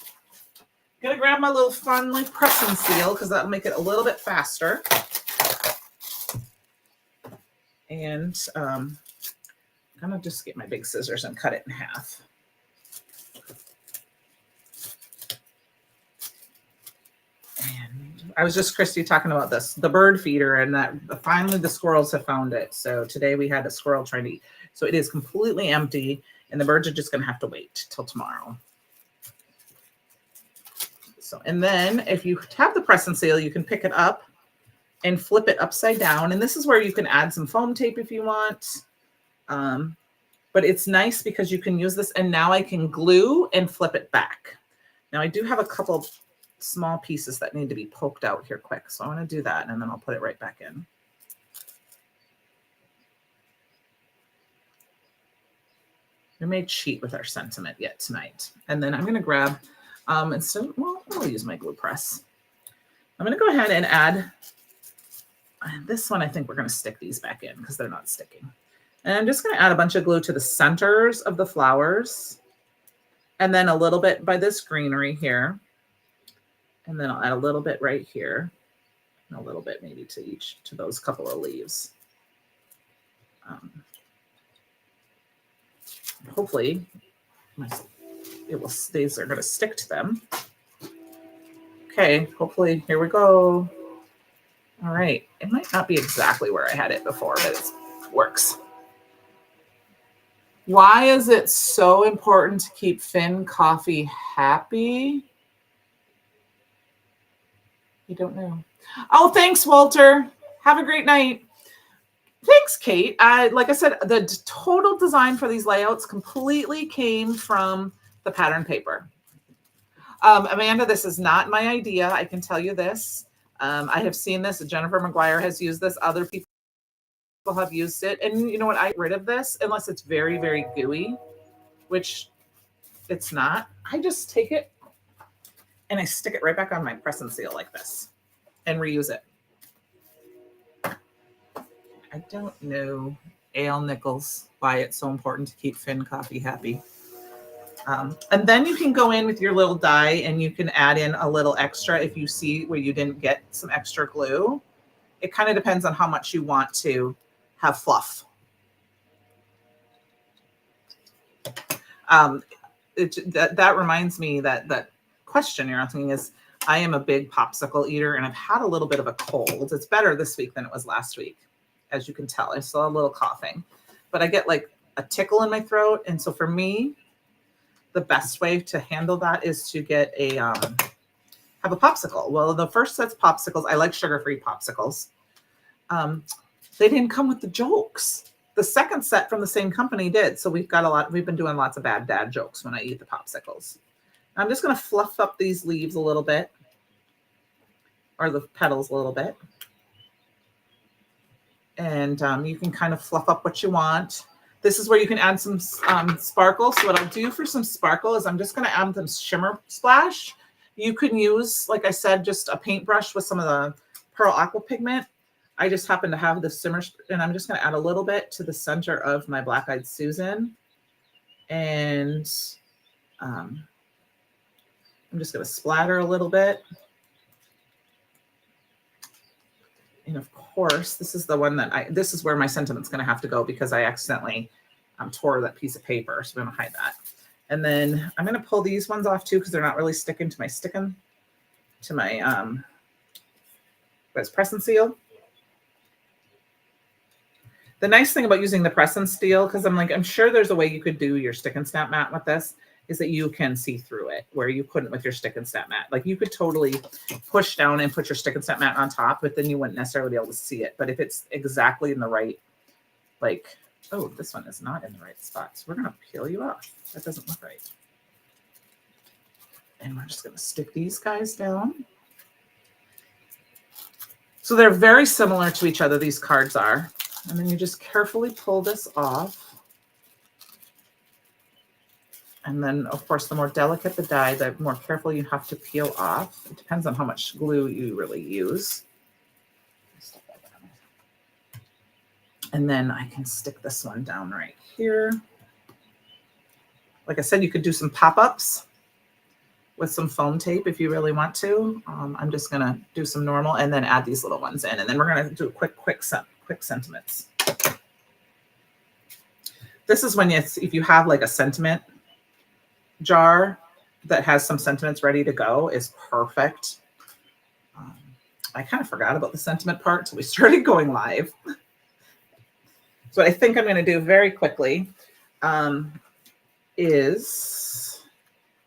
I'm going to grab my little fun like press and seal because that'll make it a little bit faster. And I'm going to just get my big scissors and cut it in half. And I was just, Christy, talking about this, the bird feeder, and that finally the squirrels have found it. So today we had a squirrel trying to eat. So it is completely empty, and the birds are just going to have to wait till tomorrow. So, and then if you have the press and seal, you can pick it up and flip it upside down. And this is where you can add some foam tape if you want. But it's nice because you can use this, and now I can glue and flip it back. Now I do have a couple small pieces that need to be poked out here quick. So I want to do that, and then I'll put it right back in. We may cheat with our sentiment yet tonight. And then I'm going to grab, I'll use my glue press. I'm going to go ahead and add this one. I think we're going to stick these back in because they're not sticking. And I'm just going to add a bunch of glue to the centers of the flowers. And then a little bit by this greenery here. And then I'll add a little bit right here. And a little bit maybe to those couple of leaves. Hopefully these are going to stick to them. Okay, hopefully, here we go. All right, it might not be exactly where I had it before, but it works. Why is it so important to keep Finn Coffee happy? You don't know. Oh, thanks, Walter. Have a great night. Thanks, Kate. Like I said, the total design for these layouts completely came from the pattern paper. Amanda, this is not my idea. I can tell you this. I have seen this. Jennifer McGuire has used this. Other people people have used it. And you know what? I get rid of this unless it's very, very gooey, which it's not. I just take it and I stick it right back on my press and seal like this and reuse it. I don't know, Ale Nichols, why it's so important to keep Finn Coffee happy. And then you can go in with your little die and you can add in a little extra if you see where you didn't get some extra glue. It kind of depends on how much you want to have fluff. That reminds me that question you're asking is, I am a big popsicle eater and I've had a little bit of a cold. It's better this week than it was last week. As you can tell, I still have a little coughing, but I get like a tickle in my throat. And so for me, the best way to handle that is to get have a popsicle. Well, the first set's popsicles. I like sugar-free popsicles. They didn't come with the jokes. The second set from the same company did. So we've been doing lots of bad dad jokes when I eat the popsicles. I'm just going to fluff up these leaves a little bit, or the petals a little bit. And you can kind of fluff up what you want. This is where you can add some sparkle. So what I'll do for some sparkle is I'm just going to add some shimmer splash. You can use, like I said, just a paintbrush with some of the Pearl Aqua pigment. I just happen to have the shimmer, and I'm just going to add a little bit to the center of my Black Eyed Susan. And I'm just going to splatter a little bit. And of course, this is the one that this is where my sentiment's going to have to go because I accidentally tore that piece of paper. So I'm going to hide that. And then I'm going to pull these ones off too because they're not really sticking to my press and seal. The nice thing about using the press and seal, because I'm sure there's a way you could do your stick and stamp mat with this, is that you can see through it where you couldn't with your stick and stamp mat. Like you could totally push down and put your stick and stamp mat on top, but then you wouldn't necessarily be able to see it. But if it's exactly in the right, like, oh, this one is not in the right spot. So we're going to peel you off. That doesn't look right. And we're just going to stick these guys down. So they're very similar to each other, these cards are. And then you just carefully pull this off. And then, of course, the more delicate the die, the more careful you have to peel off. It depends on how much glue you really use. And then I can stick this one down right here. Like I said, you could do some pop-ups with some foam tape if you really want to. I'm just going to do some normal and then add these little ones in. And then we're going to do quick sentiments. This is when if you have like a sentiment jar that has some sentiments ready to go, is perfect. I kind of forgot about the sentiment part until we started going live. So what I think I'm going to do very quickly is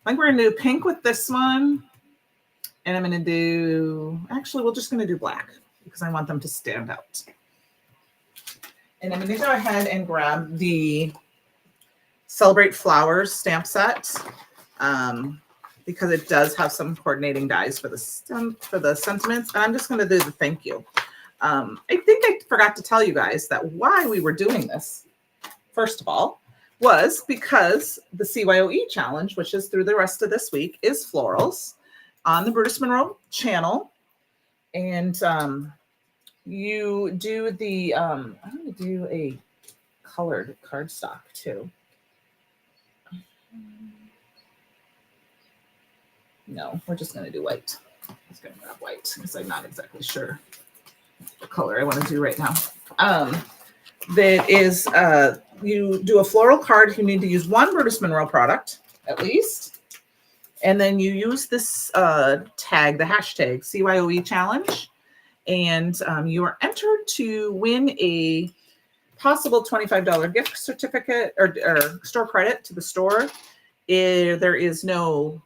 I think we're going to do pink with this one. And I'm going to do, actually, we're just going to do black because I want them to stand out. And I'm going to go ahead and grab the Celebrate Flowers stamp set because it does have some coordinating dies for the sentiments. And I'm just going to do the thank you. I think I forgot to tell you guys that why we were doing this, first of all, was because the CYOE challenge, which is through the rest of this week, is florals on the Brutus Monroe channel. And you do the, I'm going to do a colored cardstock too. No, we're just going to do white. I'm just going to grab white because I'm not exactly sure what color I want to do right now. That is, you do a floral card. You need to use one Brutus Monroe product at least. And then you use this tag, the hashtag CYOE challenge. And you are entered to win a possible $25 gift certificate or store credit to the store. There is no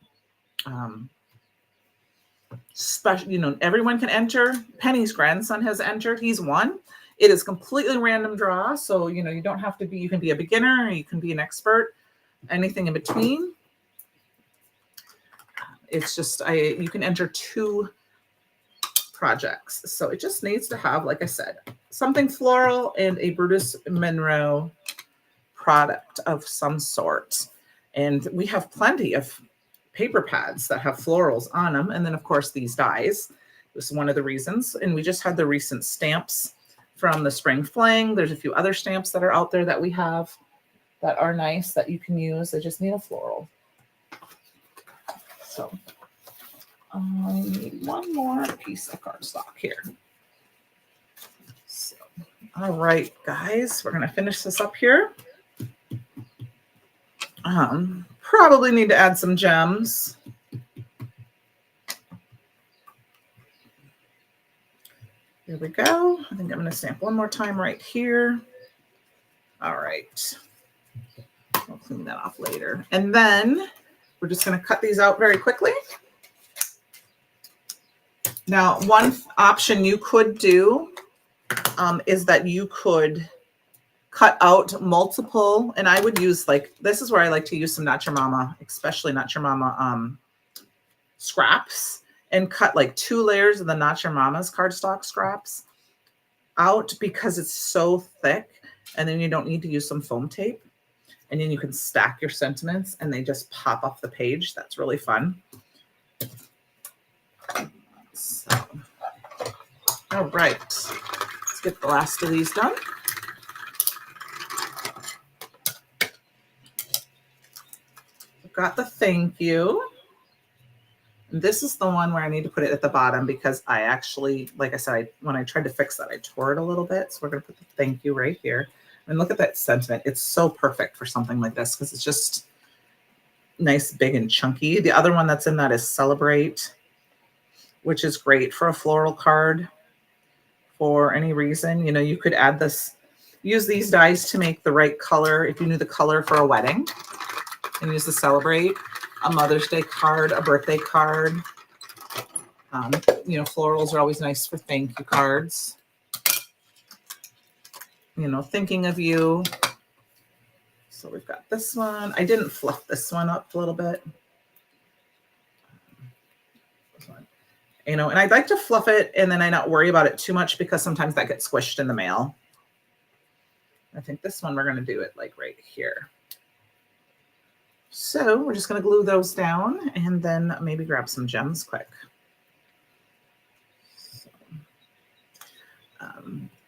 special, everyone can enter. Penny's grandson has entered. He's won. It is completely random draw. So, you don't have to be, you can be a beginner, or you can be an expert, anything in between. It's just, you can enter 2 projects. So it just needs to have, like I said, something floral and a Brutus Monroe product of some sort. And we have plenty of paper pads that have florals on them. And then, of course, these dies. This is one of the reasons. And we just had the recent stamps from the Spring Fling. There's a few other stamps that are out there that we have that are nice that you can use. They just need a floral. So I need one more piece of cardstock here. So, all right, guys, we're going to finish this up here. Probably need to add some gems. Here we go. I think I'm going to stamp one more time right here. All right. I'll clean that off later. And then we're just going to cut these out very quickly. Now, one option you could do is that you could cut out multiple, and I would use, like, this is where I like to use some Not Your Mama, especially Not Your Mama scraps, and cut like 2 layers of the Not Your Mama's cardstock scraps out because it's so thick, and then you don't need to use some foam tape, and then you can stack your sentiments and they just pop off the page. That's really fun. So, all right, let's get the last of these done. Got the thank you. And this is the one where I need to put it at the bottom because I actually, like I said, when I tried to fix that, I tore it a little bit. So we're going to put the thank you right here. And look at that sentiment. It's so perfect for something like this because it's just nice, big, and chunky. The other one that's in that is Celebrate, which is great for a floral card for any reason. You know, you could add this, use these dies to make the right color if you knew the color for a wedding. And use the Celebrate, a Mother's Day card, a birthday card. You know, florals are always nice for thank you cards. You know, thinking of you. So we've got this one. I didn't fluff this one up a little bit. You know, and I'd like to fluff it and then I not worry about it too much because sometimes that gets squished in the mail. I think this one we're going to do it like right here. So we're just going to glue those down and then maybe grab some gems quick. So,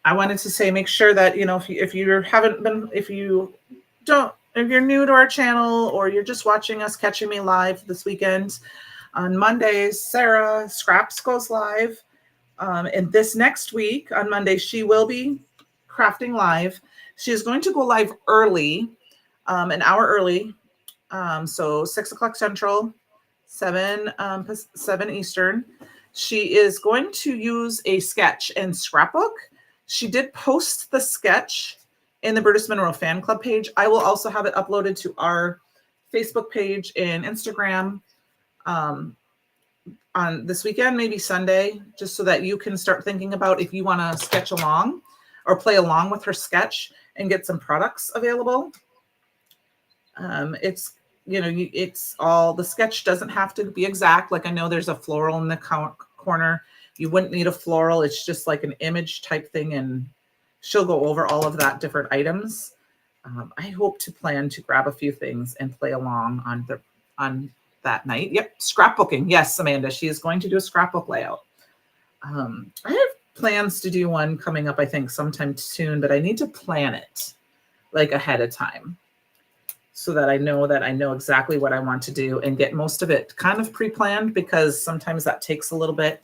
I wanted to say, make sure that, you know, if you're new to our channel or you're just watching us, catching me live this weekend, on Mondays, Sarah Scraps goes live. And this next week on Monday, she will be crafting live. She is going to go live early, an hour early. So 6 o'clock Central, 7 Eastern. She is going to use a sketch and scrapbook. She did post the sketch in the Brutus Monroe fan club page. I will also have it uploaded to our Facebook page and Instagram on this weekend, maybe Sunday, just so that you can start thinking about if you want to sketch along or play along with her sketch and get some products available. It's, you know, it's all, the sketch doesn't have to be exact. Like I know there's a floral in the corner. You wouldn't need a floral. It's just like an image type thing. And she'll go over all of that different items. I hope to plan to grab a few things and play along on that night. Yep. Scrapbooking. Yes, Amanda, she is going to do a scrapbook layout. I have plans to do one coming up, I think sometime soon, but I need to plan it like ahead of time, so that I know exactly what I want to do and get most of it kind of pre-planned, because sometimes that takes a little bit.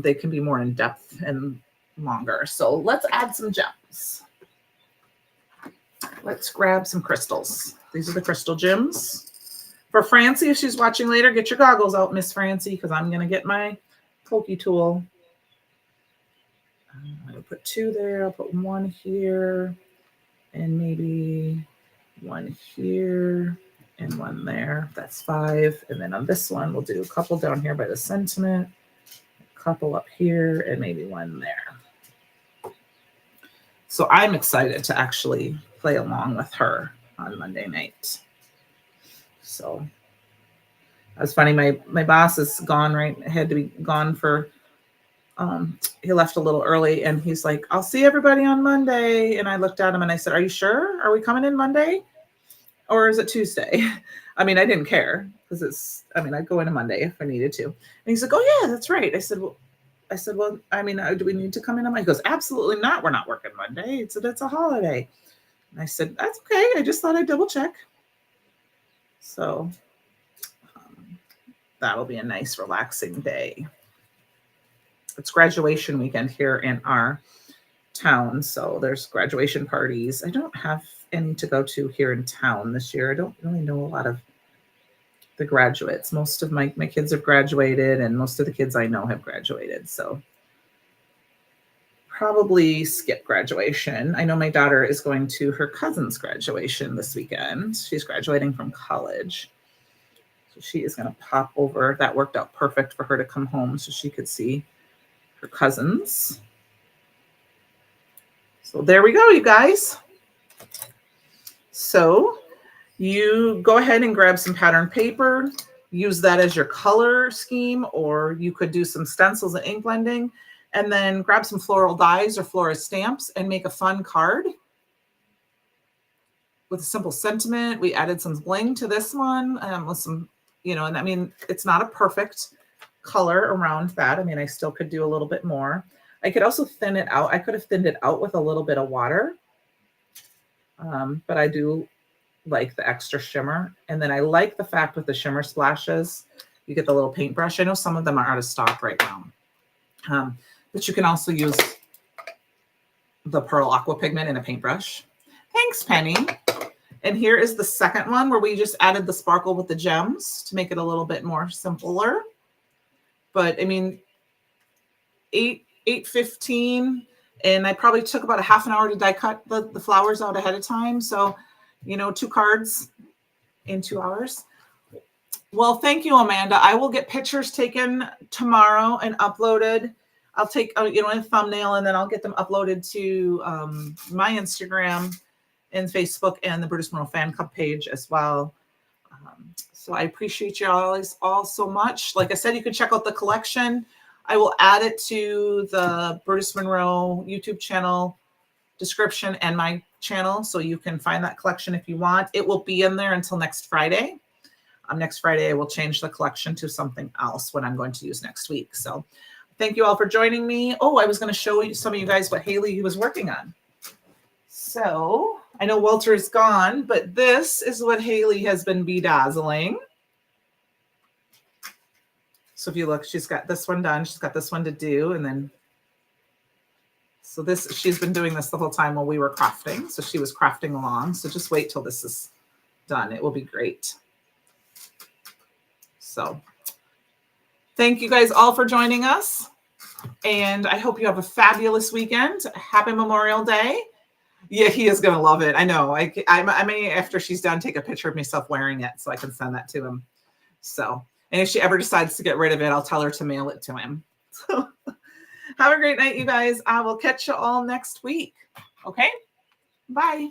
They can be more in depth and longer. So let's add some gems. Let's grab some crystals. These are the crystal gems. For Francie, if she's watching later, get your goggles out, Miss Francie, because I'm going to get my pokey tool. I'm going to put 2 there. I'll put 1 here and maybe 1 here and 1 there. That's 5. And then on this one, we'll do a couple down here by the sentiment, a couple up here, and maybe 1 there. So I'm excited to actually play along with her on Monday night. So that's funny. My boss is gone, right? Had to be gone for he left a little early and he's like, I'll see everybody on Monday. And I looked at him and I said, are you sure? Are we coming in Monday? Or is it Tuesday? I mean, I didn't care because I'd go in a Monday if I needed to. And he's like, oh yeah, that's right. I said, well, I mean, do we need to come in on Monday? He goes, absolutely not. We're not working Monday. It's a holiday. And I said, that's okay. I just thought I'd double check. So that'll be a nice, relaxing day. It's graduation weekend here in our town. So there's graduation parties. I don't have any to go to here in town this year. I don't really know a lot of the graduates. Most of my kids have graduated and most of the kids I know have graduated. So probably skip graduation. I know my daughter is going to her cousin's graduation this weekend. She's graduating from college. So she is going to pop over. That worked out perfect for her to come home so she could see her cousins. So there we go, you guys. So you go ahead and grab some pattern paper, use that as your color scheme, or you could do some stencils and ink blending, and then grab some floral dies or florist stamps and make a fun card with a simple sentiment. We added some bling to this one with some, and I mean, it's not a perfect color around that. I mean, I still could do a little bit more. I could also thin it out. I could have thinned it out with a little bit of water, but I do like the extra shimmer. And then I like the fact with the shimmer splashes, you get the little paintbrush. I know some of them are out of stock right now, but you can also use the Pearl Aqua pigment in a paintbrush. Thanks, Penny. And here is the second one where we just added the sparkle with the gems to make it a little bit more simpler. But I mean, 8:15, and I probably took about a half an hour to die cut the flowers out ahead of time. So, 2 cards in 2 hours. Well, thank you, Amanda. I will get pictures taken tomorrow and uploaded. I'll take a thumbnail and then I'll get them uploaded to my Instagram and Facebook and the Brutus Monroe fan club page as well. So I appreciate you all so much. Like I said, you can check out the collection. I will add it to the Brutus Monroe YouTube channel description and my channel, so you can find that collection if you want. It will be in there until next Friday. Next Friday, I will change the collection to something else when I'm going to use next week. So thank you all for joining me. Oh, I was going to show you some of you guys what Haley was working on. So I know Walter is gone, but this is what Haley has been bedazzling. So if you look, she's got this one done. She's got this one to do. And then, so she's been doing this the whole time while we were crafting. So she was crafting along. So just wait till this is done. It will be great. So thank you guys all for joining us. And I hope you have a fabulous weekend. Happy Memorial Day. Yeah, he is going to love it. I know. I may, after she's done, take a picture of myself wearing it so I can send that to him. So, and if she ever decides to get rid of it, I'll tell her to mail it to him. So have a great night, you guys. I will catch you all next week. Okay? Bye.